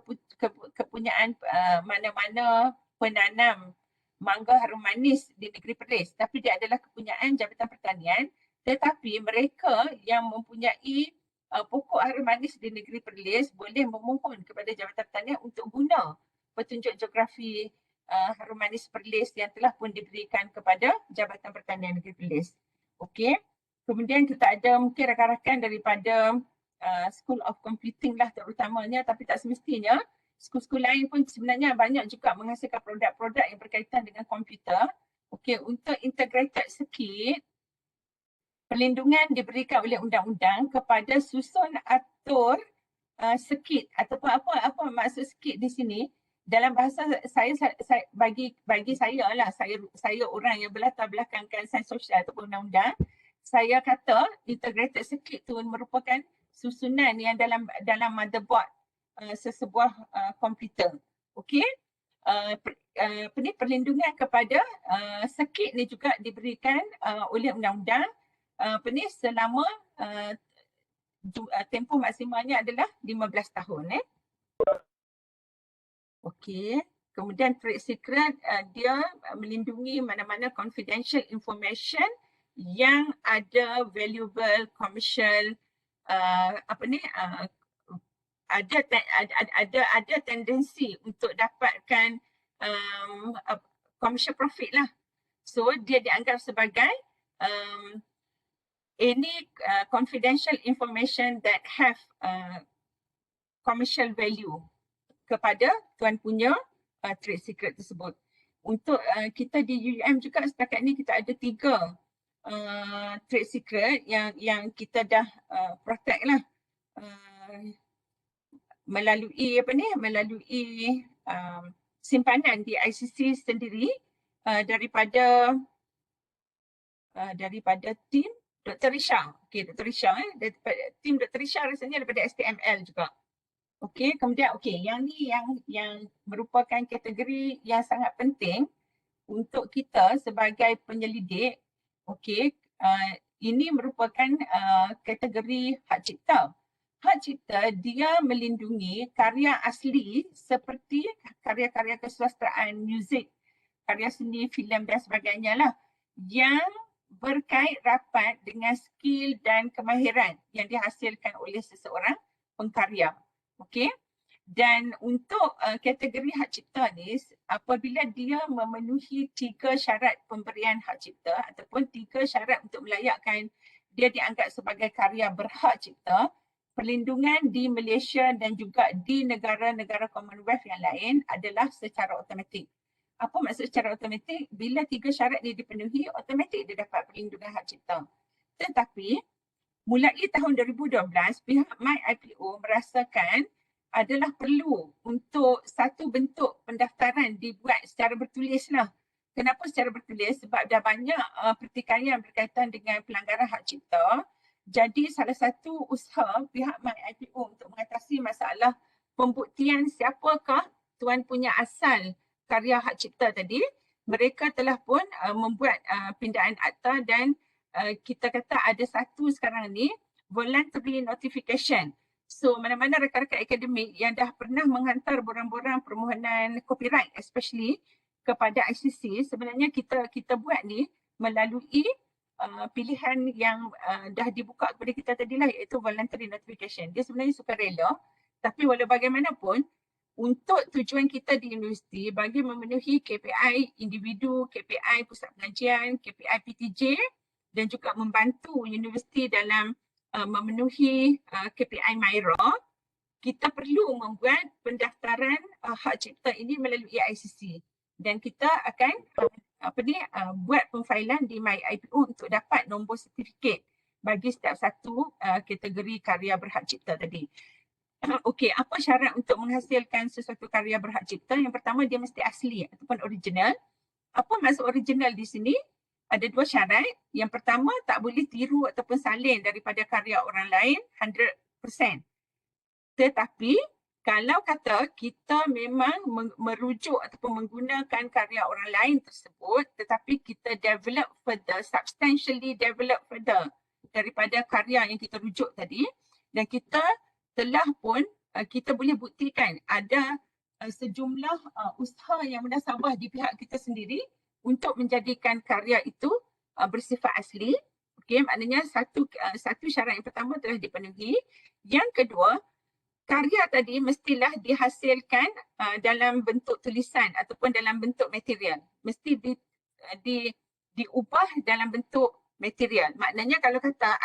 kepunyaan mana-mana penanam mangga harum manis di negeri Perlis, tapi dia adalah kepunyaan Jabatan Pertanian, tetapi mereka yang mempunyai pokok harum manis di negeri Perlis boleh memohon kepada Jabatan Pertanian untuk guna petunjuk geografi harum manis Perlis yang telah pun diberikan kepada Jabatan Pertanian Negeri Perlis. Okey. Kemudian kita ada mungkin rakan-rakan daripada School of Computing lah terutamanya, tapi tak semestinya. Skul-skul lain pun sebenarnya banyak juga menghasilkan produk-produk yang berkaitan dengan komputer. Okey, untuk integrated circuit, perlindungan diberikan oleh undang-undang kepada susun atur circuit ataupun apa maksud circuit di sini. Dalam bahasa saya bagi saya lah, saya orang yang berlatar belakangkan sains sosial ataupun undang-undang, saya kata integrated circuit tu merupakan susunan yang dalam motherboard sesebuah komputer. Okey. Perlindungan kepada circuit ni juga diberikan oleh undang-undang selama tempoh maksimalnya adalah 15 tahun. Okey. Kemudian trade secret dia melindungi mana-mana confidential information yang ada valuable commercial ada tendensi untuk dapatkan commercial profit lah. So dia dianggap sebagai any confidential information that have commercial value kepada tuan punya trade secret tersebut. Untuk kita di UUM juga setakat ni kita ada 3 trade secret yang kita dah protect lah melalui simpanan di ICC sendiri daripada tim Dr. Risha. Okey, Dr. Risha tim Dr. Risha rasanya daripada STML juga. Okey, kemudian yang ni yang merupakan kategori yang sangat penting untuk kita sebagai penyelidik. Okey, ini merupakan kategori hak cipta. Hak cipta dia melindungi karya asli seperti karya-karya kesusastraan, muzik, karya seni, filem dan sebagainya lah yang berkait rapat dengan skill dan kemahiran yang dihasilkan oleh seseorang pengkarya. Okey. Dan untuk kategori hak cipta ni, apabila dia memenuhi 3 syarat pemberian hak cipta ataupun 3 syarat untuk melayakkan dia dianggap sebagai karya berhak cipta, perlindungan di Malaysia dan juga di negara-negara Commonwealth yang lain adalah secara automatik. Apa maksud secara automatik? Bila 3 syarat ini dipenuhi, automatik dia dapat perlindungan hak cipta. Tetapi mulai tahun 2012, pihak MyIPO merasakan adalah perlu untuk satu bentuk pendaftaran dibuat secara bertulis lah. Kenapa secara bertulis? Sebab dah banyak pertikaian berkaitan dengan pelanggaran hak cipta. Jadi salah satu usaha pihak MyIPO untuk mengatasi masalah pembuktian siapakah tuan punya asal karya hak cipta tadi, mereka telah pun membuat pindaan akta dan kita kata ada satu sekarang ni voluntary notification. So mana-mana rakan-rakan akademik yang dah pernah menghantar borang-borang permohonan copyright especially kepada ICC, sebenarnya kita buat ni melalui pilihan yang dah dibuka kepada kita tadi lah, iaitu voluntary notification. Dia sebenarnya sukarela, tapi walau bagaimanapun untuk tujuan kita di universiti bagi memenuhi KPI individu, KPI pusat pengajian, KPI PTJ dan juga membantu universiti dalam memenuhi KPI MyRA, kita perlu membuat pendaftaran hak cipta ini melalui ICC dan kita akan buat pemfailan di MyIPO untuk dapat nombor sertifikat bagi setiap satu kategori karya berhak cipta tadi. Okey, apa syarat untuk menghasilkan sesuatu karya berhak cipta? Yang pertama, dia mesti asli ataupun original. Apa maksud original di sini? Ada dua syarat. Yang pertama, tak boleh tiru ataupun salin daripada karya orang lain 100%. Tetapi kalau kata kita memang merujuk ataupun menggunakan karya orang lain tersebut, tetapi kita develop further, substantially develop further daripada karya yang kita rujuk tadi, dan kita telah pun kita boleh buktikan ada sejumlah usaha yang munasabah di pihak kita sendiri untuk menjadikan karya itu bersifat asli. Okey, maknanya satu syarat yang pertama telah dipenuhi. Yang kedua, karya tadi mestilah dihasilkan dalam bentuk tulisan ataupun dalam bentuk material. Mesti diubah dalam bentuk material. Maknanya kalau kata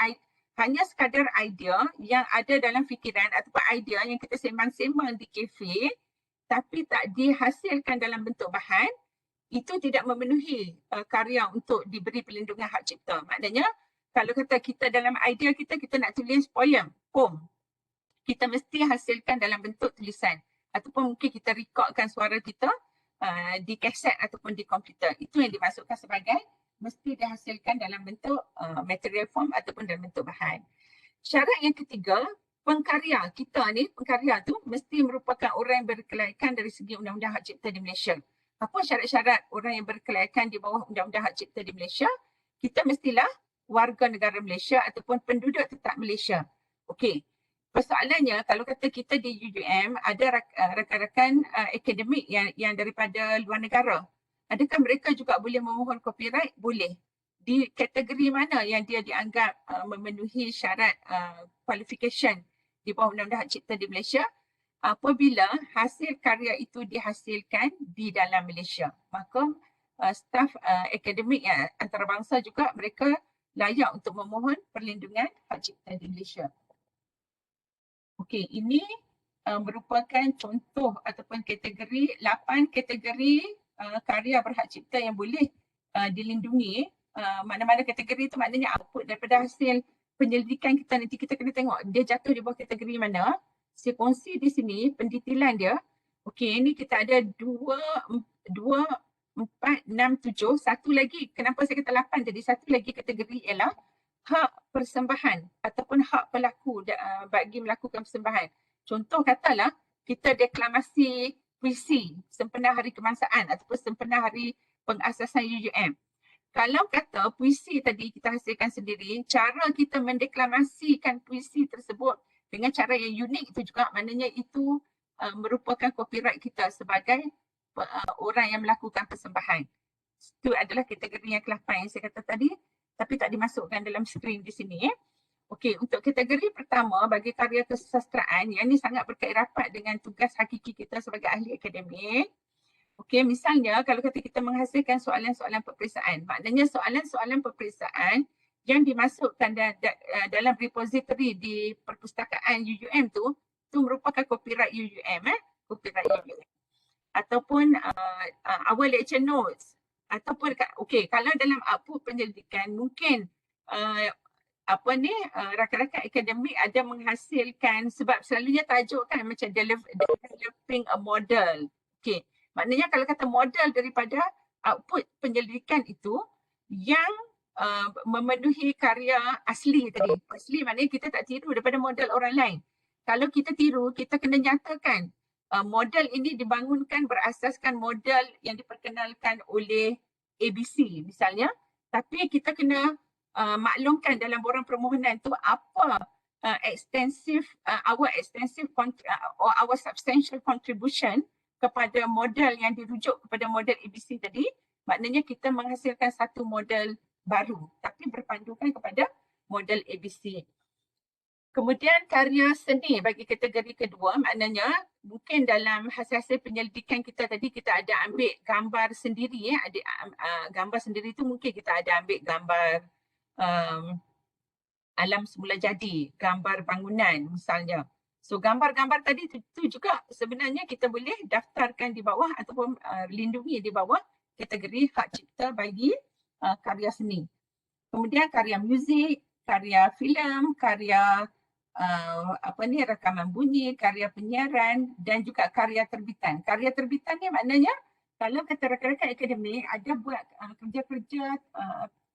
hanya sekadar idea yang ada dalam fikiran ataupun idea yang kita sembang-sembang di kafe tapi tak dihasilkan dalam bentuk bahan, itu tidak memenuhi karya untuk diberi perlindungan hak cipta. Maknanya kalau kata kita dalam idea kita nak tulis poem, kita mesti hasilkan dalam bentuk tulisan ataupun mungkin kita rekodkan suara kita di kaset ataupun di komputer. Itu yang dimasukkan sebagai mesti dihasilkan dalam bentuk material form ataupun dalam bentuk bahan. Syarat yang ketiga, pengkarya kita ni, pengkarya tu mesti merupakan orang yang berkelayakan dari segi Undang-Undang Hak Cipta di Malaysia. Apa syarat-syarat orang yang berkelayakan di bawah Undang-Undang Hak Cipta di Malaysia? Kita mestilah warga negara Malaysia ataupun penduduk tetap Malaysia. Okey. Persoalannya kalau kata kita di UUM ada rakan-rakan akademik yang daripada luar negara. Adakah mereka juga boleh memohon copyright? Boleh. Di kategori mana yang dia dianggap memenuhi syarat qualification di bawah Undang-Undang Hak Cipta di Malaysia? Apabila hasil karya itu dihasilkan di dalam Malaysia, maka staf akademik yang antarabangsa juga mereka layak untuk memohon perlindungan hak cipta di Malaysia. Okey, ini merupakan contoh ataupun kategori 8 kategori karya berhak cipta yang boleh dilindungi. Mana-mana kategori itu maknanya output daripada hasil penyelidikan kita, nanti kita kena tengok dia jatuh di bawah kategori mana. Saya kongsi di sini pendetailan dia. Okey, ini kita ada 2, 4, 6, 7. Satu lagi, kenapa saya kata 8 tadi, satu lagi kategori ialah hak persembahan ataupun hak pelaku bagi melakukan persembahan. Contoh katalah kita deklamasi puisi sempena Hari Kebangsaan ataupun sempena Hari Pengasasan UUM. Kalau kata puisi tadi kita hasilkan sendiri, cara kita mendeklamasikan puisi tersebut dengan cara yang unik itu juga, maknanya itu merupakan copyright kita sebagai orang yang melakukan persembahan. Itu adalah kategori yang ke-8 yang saya kata tadi, tapi tak dimasukkan dalam skrin di sini. Okey, untuk kategori pertama bagi karya kesusastraan, yang ini sangat berkait rapat dengan tugas hakiki kita sebagai ahli akademik. Okey, misalnya kalau kata kita menghasilkan soalan-soalan peperiksaan, maknanya soalan-soalan peperiksaan yang dimasukkan dalam repository di perpustakaan UUM tu merupakan copyright UUM, copyright UUM. Ataupun our lecture notes, ataupun kalau dalam output penyelidikan mungkin rakan-rakan akademik ada menghasilkan, sebab selalunya tajuk kan macam developing a model. Maknanya kalau kata model daripada output penyelidikan itu yang memenuhi karya asli tadi. Asli maknanya kita tak tiru daripada model orang lain. Kalau kita tiru, kita kena nyatakan model ini dibangunkan berasaskan model yang diperkenalkan oleh ABC misalnya, tapi kita kena maklumkan dalam borang permohonan tu apa our substantial contribution kepada model yang dirujuk kepada model ABC tadi. Maknanya kita menghasilkan satu model baru tapi berpandukan kepada model ABC. Kemudian karya seni bagi kategori kedua, maknanya mungkin dalam hasil-hasil penyelidikan kita tadi kita ada ambil gambar sendiri, gambar sendiri tu mungkin kita ada ambil gambar alam semula jadi, gambar bangunan misalnya. So gambar-gambar tadi tu juga sebenarnya kita boleh daftarkan di bawah ataupun lindungi di bawah kategori hak cipta bagi karya seni. Kemudian karya muzik, karya filem, karya rakaman bunyi, karya penyiaran dan juga karya terbitan. Karya terbitan ni maknanya kalau kata rakan-rakan akademik ada buat kerja-kerja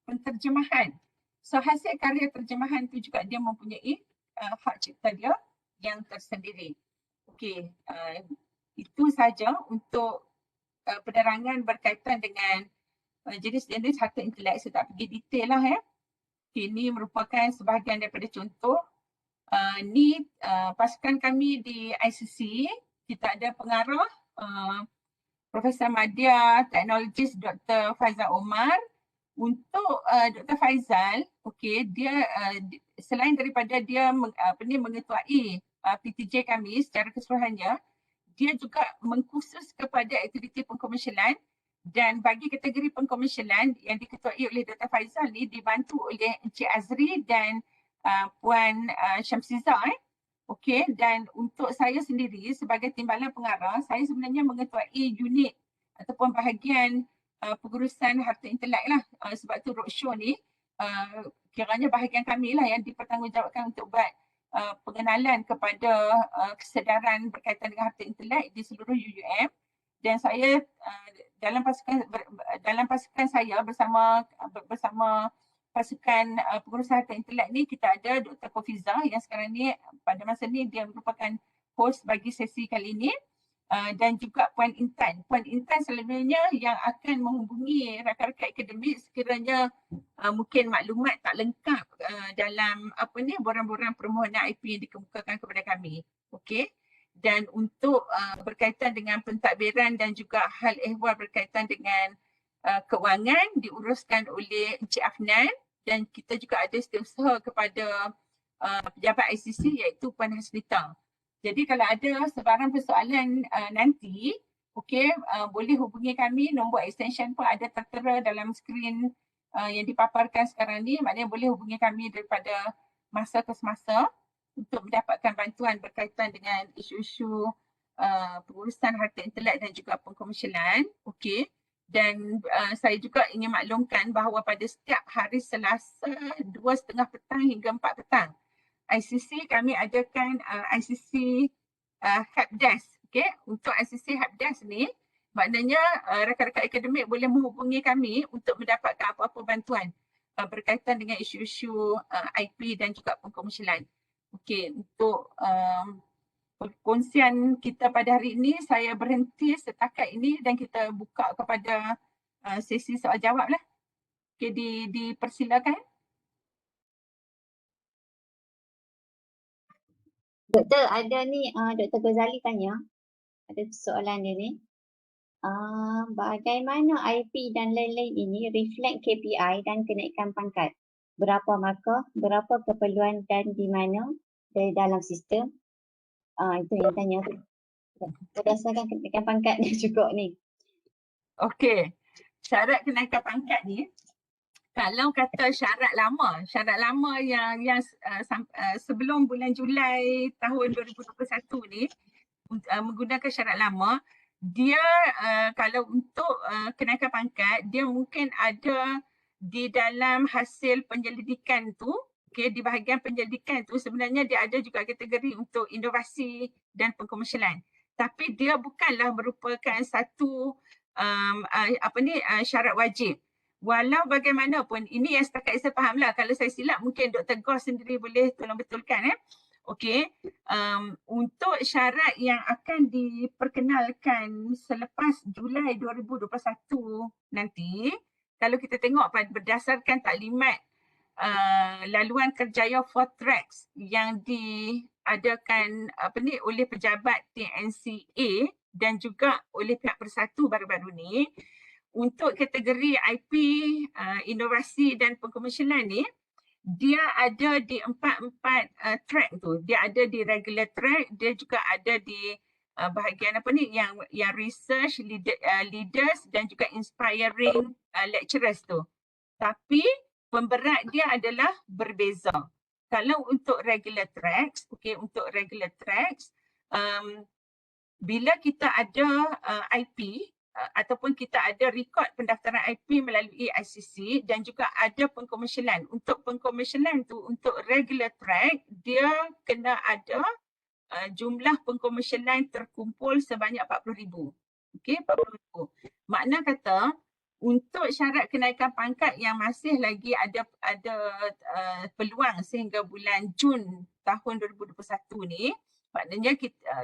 penterjemahan. So hasil karya terjemahan tu juga dia mempunyai hak cipta dia yang tersendiri. Okey, itu saja untuk penerangan berkaitan dengan jenis-jenis harta intelek. Saya tak pergi detail lah ya. Ini merupakan sebahagian daripada contoh. Ni pasukan kami di ICC, kita ada pengarah Profesor Madya, teknologis Dr. Faizal Omar. Untuk Dr. Faizal, dia selain daripada dia mengetuai PTJ kami secara keseluruhannya, dia juga mengkhusus kepada aktiviti pengkomersialan dan bagi kategori pengkomersialan yang diketuai oleh Dr. Faizal ni dibantu oleh Encik Azri dan Puan Syamsiza. Dan untuk saya sendiri sebagai timbalan pengarah, saya sebenarnya mengetuai unit ataupun bahagian pengurusan harta intelek lah. Sebab tu roadshow ni kiranya bahagian kami lah yang dipertanggungjawabkan untuk buat pengenalan kepada kesedaran berkaitan dengan harta intelek di seluruh UUM. Dan saya dalam pasukan saya bersama pasukan pengurusan harta intelek ni kita ada Dr. Kofiza yang sekarang ni pada masa ni dia merupakan host bagi sesi kali ini. Dan juga Puan Intan. Puan Intan selalunya yang akan menghubungi rakan-rakan akademik sekiranya mungkin maklumat tak lengkap dalam borang-borang permohonan IP yang dikemukakan kepada kami. Dan untuk berkaitan dengan pentadbiran dan juga hal ehwal berkaitan dengan kewangan diuruskan oleh Encik Afnan dan kita juga ada setiausaha kepada pejabat ICC iaitu Puan Hasnita. Jadi kalau ada sebarang persoalan nanti, boleh hubungi kami. Nombor extension pun ada tertera dalam skrin yang dipaparkan sekarang ni. Maknanya boleh hubungi kami daripada masa ke semasa untuk mendapatkan bantuan berkaitan dengan isu-isu pengurusan harta intelek dan juga pengkomersialan. Dan saya juga ingin maklumkan bahawa pada setiap hari Selasa 2:30 petang hingga 4 petang, ICC kami adakan ICC Helpdesk. Untuk ICC Helpdesk ni maknanya rakan-rakan akademik boleh menghubungi kami untuk mendapatkan apa-apa bantuan berkaitan dengan isu-isu IP dan juga pengkomersialan. Untuk perkongsian kita pada hari ini saya berhenti setakat ini dan kita buka kepada sesi soal jawab lah. Dipersilakan. Doktor, ada ni Dr. Ghazali tanya, ada soalan dia ni. Bagaimana IP dan lain-lain ini reflect KPI dan kenaikan pangkat? Berapa markah, berapa keperluan dan di mana dari dalam sistem? Itu yang tanya tu. Berdasarkan kenaikan pangkat dia juga ni. Okey, syarat kenaikan pangkat ni Kalau kata syarat lama yang sebelum bulan Julai tahun 2021 ni menggunakan syarat lama, dia kalau untuk kenaikan pangkat, dia mungkin ada di dalam hasil penyelidikan tu, okay, di bahagian penyelidikan tu sebenarnya dia ada juga kategori untuk inovasi dan pengkomersialan. Tapi dia bukanlah merupakan satu syarat wajib. Walau bagaimanapun, ini yang setakat saya fahamlah. Kalau saya silap mungkin Dr. Goh sendiri boleh tolong betulkan. Okey, untuk syarat yang akan diperkenalkan selepas Julai 2021 nanti, kalau kita tengok berdasarkan taklimat laluan kerjaya 4 tracks yang diadakan oleh pejabat TNCA dan juga oleh pihak Persatu baru-baru ni, untuk kategori IP, inovasi dan pengkomersialan ni, dia ada di empat track tu. Dia ada di regular track, dia juga ada di bahagian yang research, leaders dan juga inspiring lecturers tu. Tapi pemberat dia adalah berbeza. Kalau untuk regular tracks, bila kita ada IP ataupun kita ada rekod pendaftaran IP melalui ICC dan juga ada pengkomersialan. Untuk pengkomersialan tu, untuk regular track, dia kena ada jumlah pengkomersialan terkumpul sebanyak 40,000. Okey, 40,000. Makna kata untuk syarat kenaikan pangkat yang masih lagi ada peluang sehingga bulan Jun tahun 2021 ni, maknanya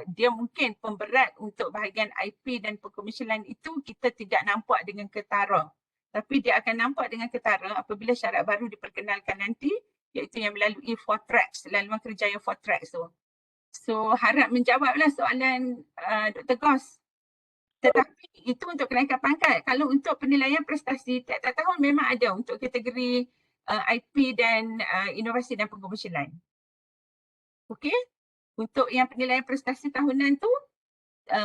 dia mungkin pemberat untuk bahagian IP dan pengkomersialan itu kita tidak nampak dengan ketara. Tapi dia akan nampak dengan ketara apabila syarat baru diperkenalkan nanti, iaitu yang melalui 4 tracks, laluan kerjaya 4 tracks tu. So harap menjawablah soalan Dr. Gos. Tetapi itu untuk kenaikan pangkat. Kalau untuk penilaian prestasi, tiap-tiap tahun memang ada untuk kategori IP dan inovasi dan pengkomersialan. Okey? Untuk yang penilaian prestasi tahunan tu,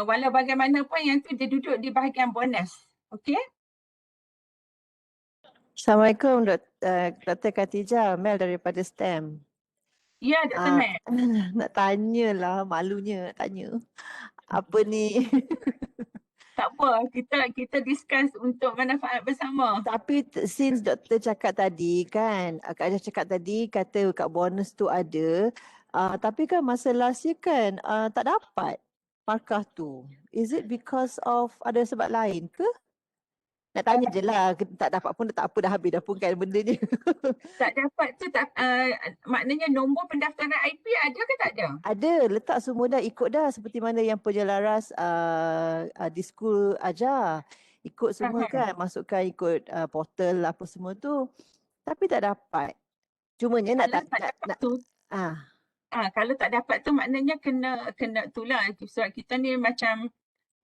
walau bagaimanapun yang tu dia duduk di bahagian bonus. Okey? Assalamualaikum Dr. Khatijah, Mel daripada STEM. Ya, Dr. Mel. Nak tanyalah, malunya nak tanya. Apa ni? Tak apa, kita discuss untuk manfaat bersama. Tapi since doktor cakap tadi kan, Kak Aja cakap tadi kata kat bonus tu ada, tapi kan masa last year kan tak dapat markah tu. Is it because of ada sebab lain ke? Nak tanya je lah, tak dapat pun tak apa, dah habis dah pun kan bendanya. Tak dapat tu maknanya nombor pendaftaran IP ada ke tak ada? Ada, letak semua dah, ikut dah seperti mana yang penjelaras di school ajar. Ikut semua kan, masukkan ikut portal apa semua tu. Tapi tak dapat. Cumanya nak kalau tak dapat tu maknanya kena itulah, sebab kita ni macam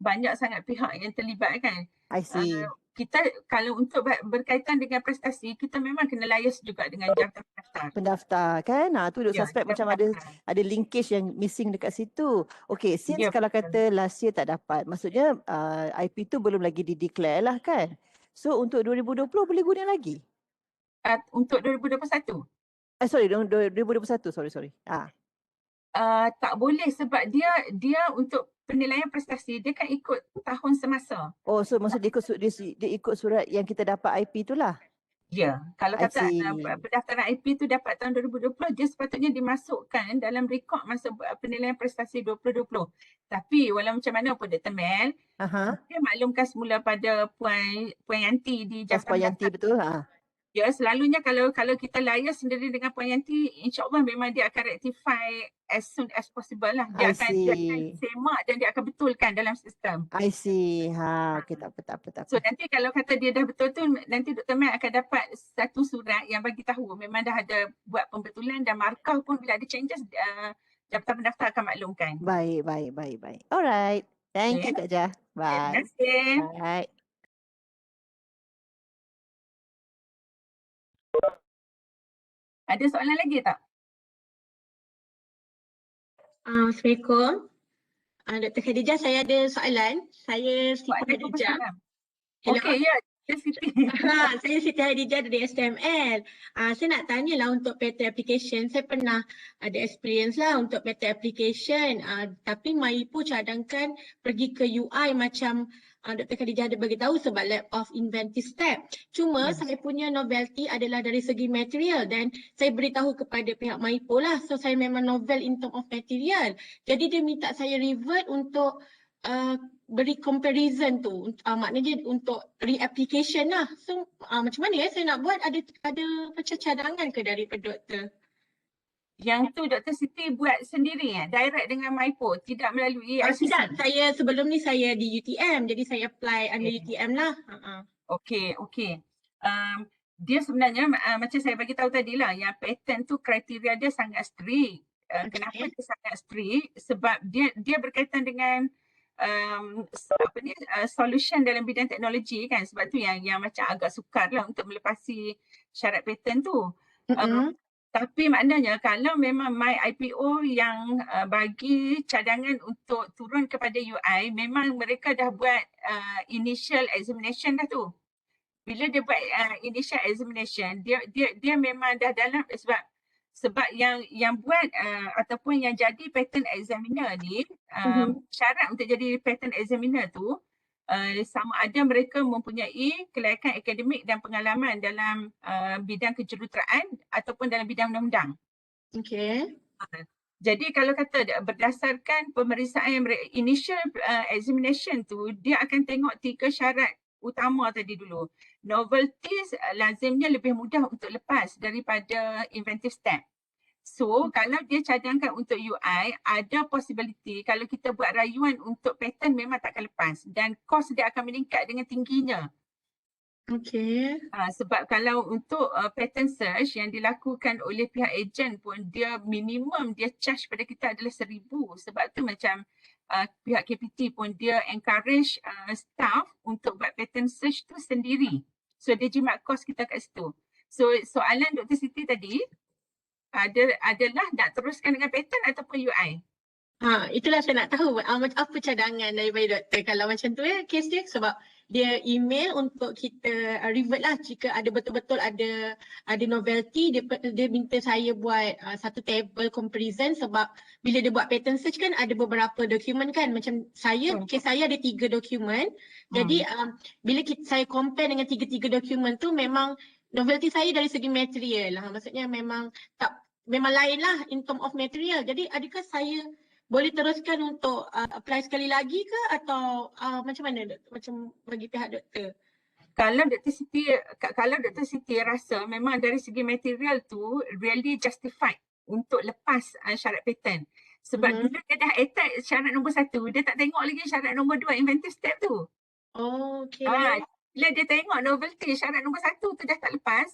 banyak sangat pihak yang terlibat kan. I see. Kita kalau untuk berkaitan dengan prestasi, kita memang kena liaise juga dengan jabatan pendaftar kan. Tu duk suspect macam ada linkage yang missing dekat situ. Okay, since kalau kata last year tak dapat, maksudnya IP tu belum lagi di-declare lah kan. So untuk 2020 boleh guna lagi? Untuk 2021? Sorry, 2021, sorry. Tak boleh sebab dia untuk penilaian prestasi, dia kan ikut tahun semasa. Oh, so maksud dia ikut surat yang kita dapat IP tu lah? Ya, kalau kata pendaftaran IP tu dapat tahun 2020, dia sepatutnya dimasukkan dalam rekod masa penilaian prestasi 2020. Tapi walau macam mana pun Dr. Mel, dia maklumkan semula pada Puan Yanti di Jabatan Puan Yanti betul? Ya, selalunya kalau kita liaise sendiri dengan Puan Yanti, insyaAllah memang dia akan rectify as soon as possible lah. Dia akan semak dan dia akan betulkan dalam sistem. I see. Okay, tak apa. So nanti kalau kata dia dah betul tu, nanti Dr. Mel akan dapat satu surat yang bagi tahu memang dah ada buat pembetulan dan markah pun bila ada changes, Jabatan Pendaftar akan maklumkan. Baik. Alright. Thank you Kak Jah. Terima Bye. kasih. Bye. Ada soalan lagi tak? Assalamualaikum. Dr. Khadijah, saya ada soalan. Saya Siti Khadijah. Okey, ya. Dr. Siti. Saya Siti Khadijah dari STML. Saya nak tanya lah untuk pattern application. Saya pernah ada experience lah untuk pattern application. Tapi Maipo cadangkan pergi ke UI macam Dr. Khadijah ada bagi tahu sebab lack of inventive step. Cuma saya punya novelty adalah dari segi material dan saya beritahu kepada pihak Maipo lah. So saya memang novel in term of material. Jadi dia minta saya revert untuk beri comparison tu, maknanya untuk re-application lah. So macam mana saya nak buat, ada macam cadangan ke daripada doktor? Yang tu Dr. Siti buat sendiri direct dengan Maipo, tidak melalui ICC. Tidak, saya sebelum ni saya di UTM, jadi saya apply under UTM lah. Okey. Dia sebenarnya macam saya bagi tahu tadi lah, yang pattern tu kriteria dia sangat strict. Kenapa dia sangat strict? Sebab dia berkaitan dengan solution dalam bidang teknologi kan, sebab tu yang macam agak sukar lah untuk melepasi syarat pattern tu. Tapi maknanya kalau memang My IPO yang bagi cadangan untuk turun kepada UI, memang mereka dah buat initial examination dah tu. Bila dia buat initial examination, dia memang dah dalam, sebab yang buat ataupun yang jadi pattern examiner ni, syarat untuk jadi pattern examiner tu sama ada mereka mempunyai kelayakan akademik dan pengalaman dalam bidang kejuruteraan ataupun dalam bidang undang-undang. Okey. Jadi kalau kata berdasarkan pemeriksaan initial examination tu, dia akan tengok 3 syarat utama tadi dulu. Novelties lazimnya lebih mudah untuk lepas daripada inventive step. So kalau dia cadangkan untuk UI, ada possibility kalau kita buat rayuan untuk pattern memang takkan lepas dan kos dia akan meningkat dengan tingginya. Okey. Sebab kalau untuk pattern search yang dilakukan oleh pihak ejen pun, dia minimum dia charge pada kita adalah 1,000. Sebab tu macam pihak KPT pun dia encourage staff untuk buat pattern search tu sendiri. So dia jimat kos kita kat situ. So soalan Dr. Siti tadi adalah nak teruskan dengan pattern ataupun UI? Itulah saya nak tahu apa cadangan daripada doktor kalau macam tu kes dia, sebab dia email untuk kita revert lah jika ada betul-betul ada novelty. Dia minta saya buat satu table comparison sebab bila dia buat pattern search kan ada beberapa dokumen kan, macam kes saya ada 3 dokumen. Jadi bila saya compare dengan 3 dokumen tu, memang novelty saya dari segi material lah, maksudnya memang lain lah in term of material. Jadi adakah saya boleh teruskan untuk apply sekali lagi ke atau macam mana macam bagi pihak doktor? Kalau Dr. Siti rasa memang dari segi material tu really justified untuk lepas syarat pattern. Sebab bila dia dah attack syarat nombor 1, dia tak tengok lagi syarat nombor 2 inventive step tu. Oh, okey. Bila dia tengok novelty syarat nombor 1 tu dah tak lepas,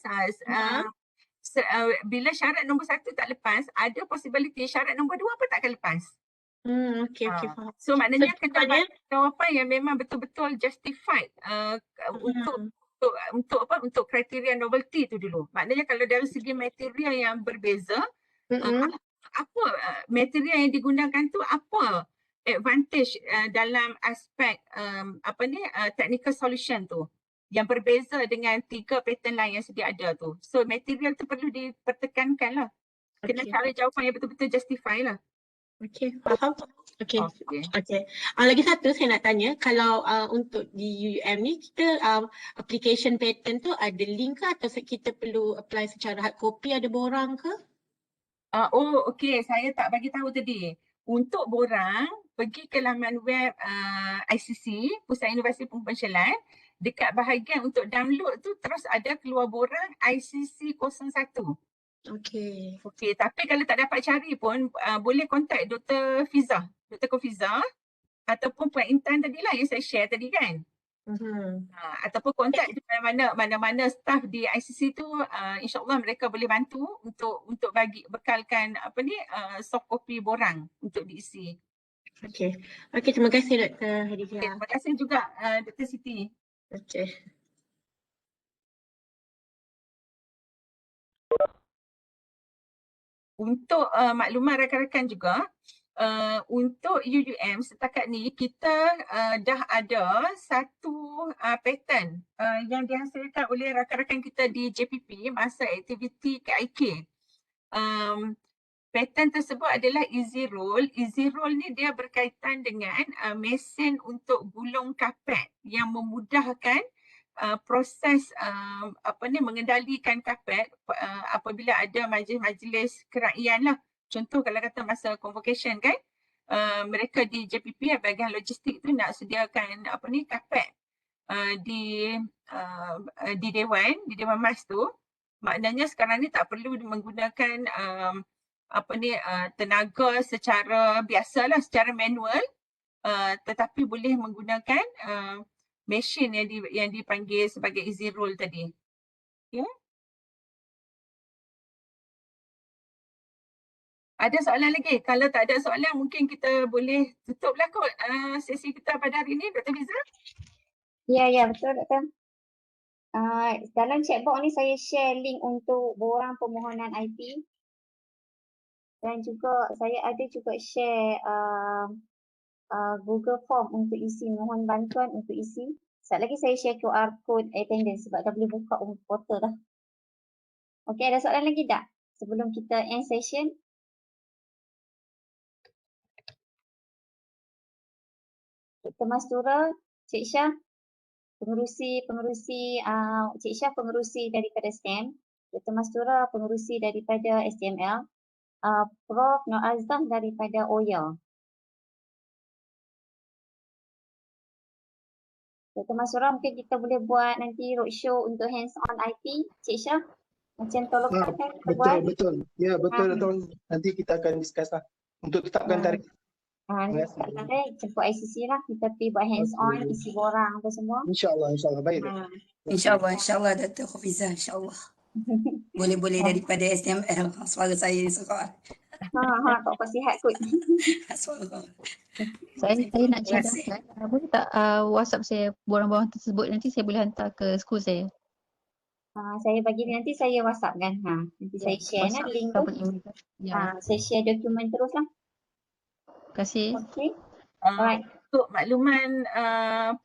bila syarat nombor 1 tak lepas, ada possibility syarat nombor 2 pun tak akan lepas. Okey, faham. So maknanya kena kedepannya buat jawapan yang memang betul-betul justified untuk kriteria novelty tu dulu. Maknanya kalau dari segi material yang berbeza, apa material yang digunakan tu, apa advantage dalam aspek technical solution tu yang berbeza dengan 3 pattern lain yang sedia ada tu. So material tu perlu dipertekankan lah. Kena cari jawapan yang betul-betul justify lah. Okey, faham. Okey. Lagi satu saya nak tanya, kalau untuk di UUM ni kita application pattern tu ada link ke atau kita perlu apply secara hard copy, ada borang ke? Okey, saya tak bagi tahu tadi. Untuk borang, pergi ke laman web ICC, Pusat Inovasi Pempensialan. Dekat bahagian untuk download tu terus ada keluar borang ICC 01. Okey. Okey, tapi kalau tak dapat cari pun boleh kontak Dr. Fiza, Dr. Kofiza ataupun Puan Intan tadilah yang saya share tadi kan. Ataupun kontak di mana-mana staff di ICC tu, insya-Allah mereka boleh bantu untuk bagi bekalkan soft copy borang untuk diisi. Okey, terima kasih Dr. Khadijah. Terima kasih juga Dr. Siti. Okey. Untuk makluman rakan-rakan juga, untuk UUM setakat ni kita dah ada satu pattern yang dihasilkan oleh rakan-rakan kita di JPP masa aktiviti KIK. Pattern tersebut adalah easy roll. Easy roll ni dia berkaitan dengan mesin untuk gulung kapet yang memudahkan proses mengendalikan kapet apabila ada majlis-majlis keraian lah. Contoh kalau kata masa convocation kan, mereka di JPP bahagian logistik tu nak sediakan kapet di Dewan Mas tu. Maknanya sekarang ni tak perlu menggunakan tenaga secara biasalah, secara manual, tetapi boleh menggunakan mesin yang dipanggil sebagai easy roll tadi. Okay. Ada soalan lagi? Kalau tak ada soalan, mungkin kita boleh tutuplah kot sesi kita pada hari ini, Dr. Fiza. Ya, betul Doktor. Dalam chat box ni saya share link untuk borang permohonan IP. Dan juga saya ada juga share Google Form untuk isi, mohon bantuan untuk isi. Sekejap lagi saya share QR code attendance sebab dah boleh buka portal dah. Okey, ada soalan lagi tak? Sebelum kita end session. Dr. Mastura, Cik Syah, pengerusi Cik Syah pengerusi daripada STEM, Dr. Mastura pengerusi daripada STML, Prof. Nur Azam daripada OYA. Dr. Mastura, mungkin kita boleh buat nanti roadshow untuk hands-on IT, Cik Syah. Macam tolokan kan kita buat. Betul. Ya, betul Dr. Nanti kita akan discuss lah untuk tetapkan tarikh. Nanti jemput ICC lah, kita pergi buat hands-on, isi borang apa semua. InsyaAllah, baik. InsyaAllah Dr. Hafiza, insyaAllah. Boleh daripada STML, suara saya ni suka. Tak apa sihat kot. Suara. Saya nak cadangkan, boleh tak WhatsApp saya borang-borang tersebut, nanti saya boleh hantar ke school saya. Saya bagi nanti saya WhatsApp kan. Nanti saya share link tu. Saya share dokumen terus lah. Terima kasih. Okay. Alright. Untuk makluman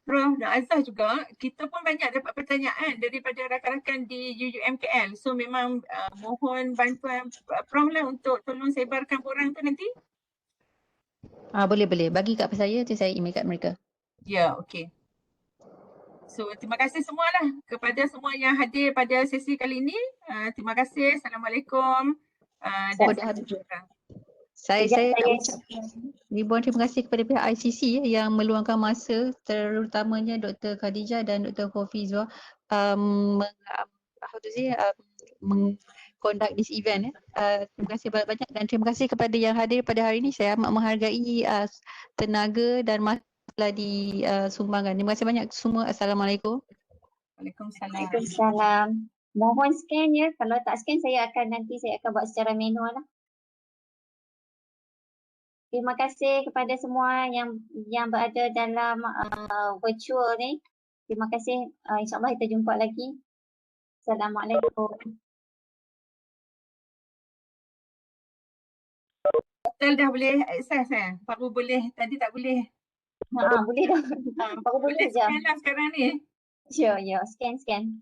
Prof. Nur Azhar juga, kita pun banyak dapat pertanyaan daripada rakan-rakan di UUMKL. So memang mohon bantuan Prof lah untuk tolong sebarkan borang tu nanti. Boleh. Bagi kat saya, nanti saya email kat mereka. Ya, okey. So terima kasih semualah kepada semua yang hadir pada sesi kali ini. Terima kasih. Assalamualaikum. Saya nak ucapkan ribuan terima kasih kepada pihak ICC yang meluangkan masa, terutamanya Dr. Khadijah dan Dr. Hafizah conduct this event. Terima kasih banyak dan terima kasih kepada yang hadir pada hari ini. Saya amat menghargai tenaga dan masa telah disumbangkan. Terima kasih banyak semua. Assalamualaikum. Waalaikumsalam. Mohon scan ya. Kalau tak scan saya akan buat secara manual lah. Terima kasih kepada semua yang berada dalam virtual ni. Terima kasih. InsyaAllah kita jumpa lagi. Assalamualaikum. Hotel dah boleh akses baru boleh, tadi tak boleh. Boleh dah. Baru boleh je. Scan lah sekarang ni. Ya, scan.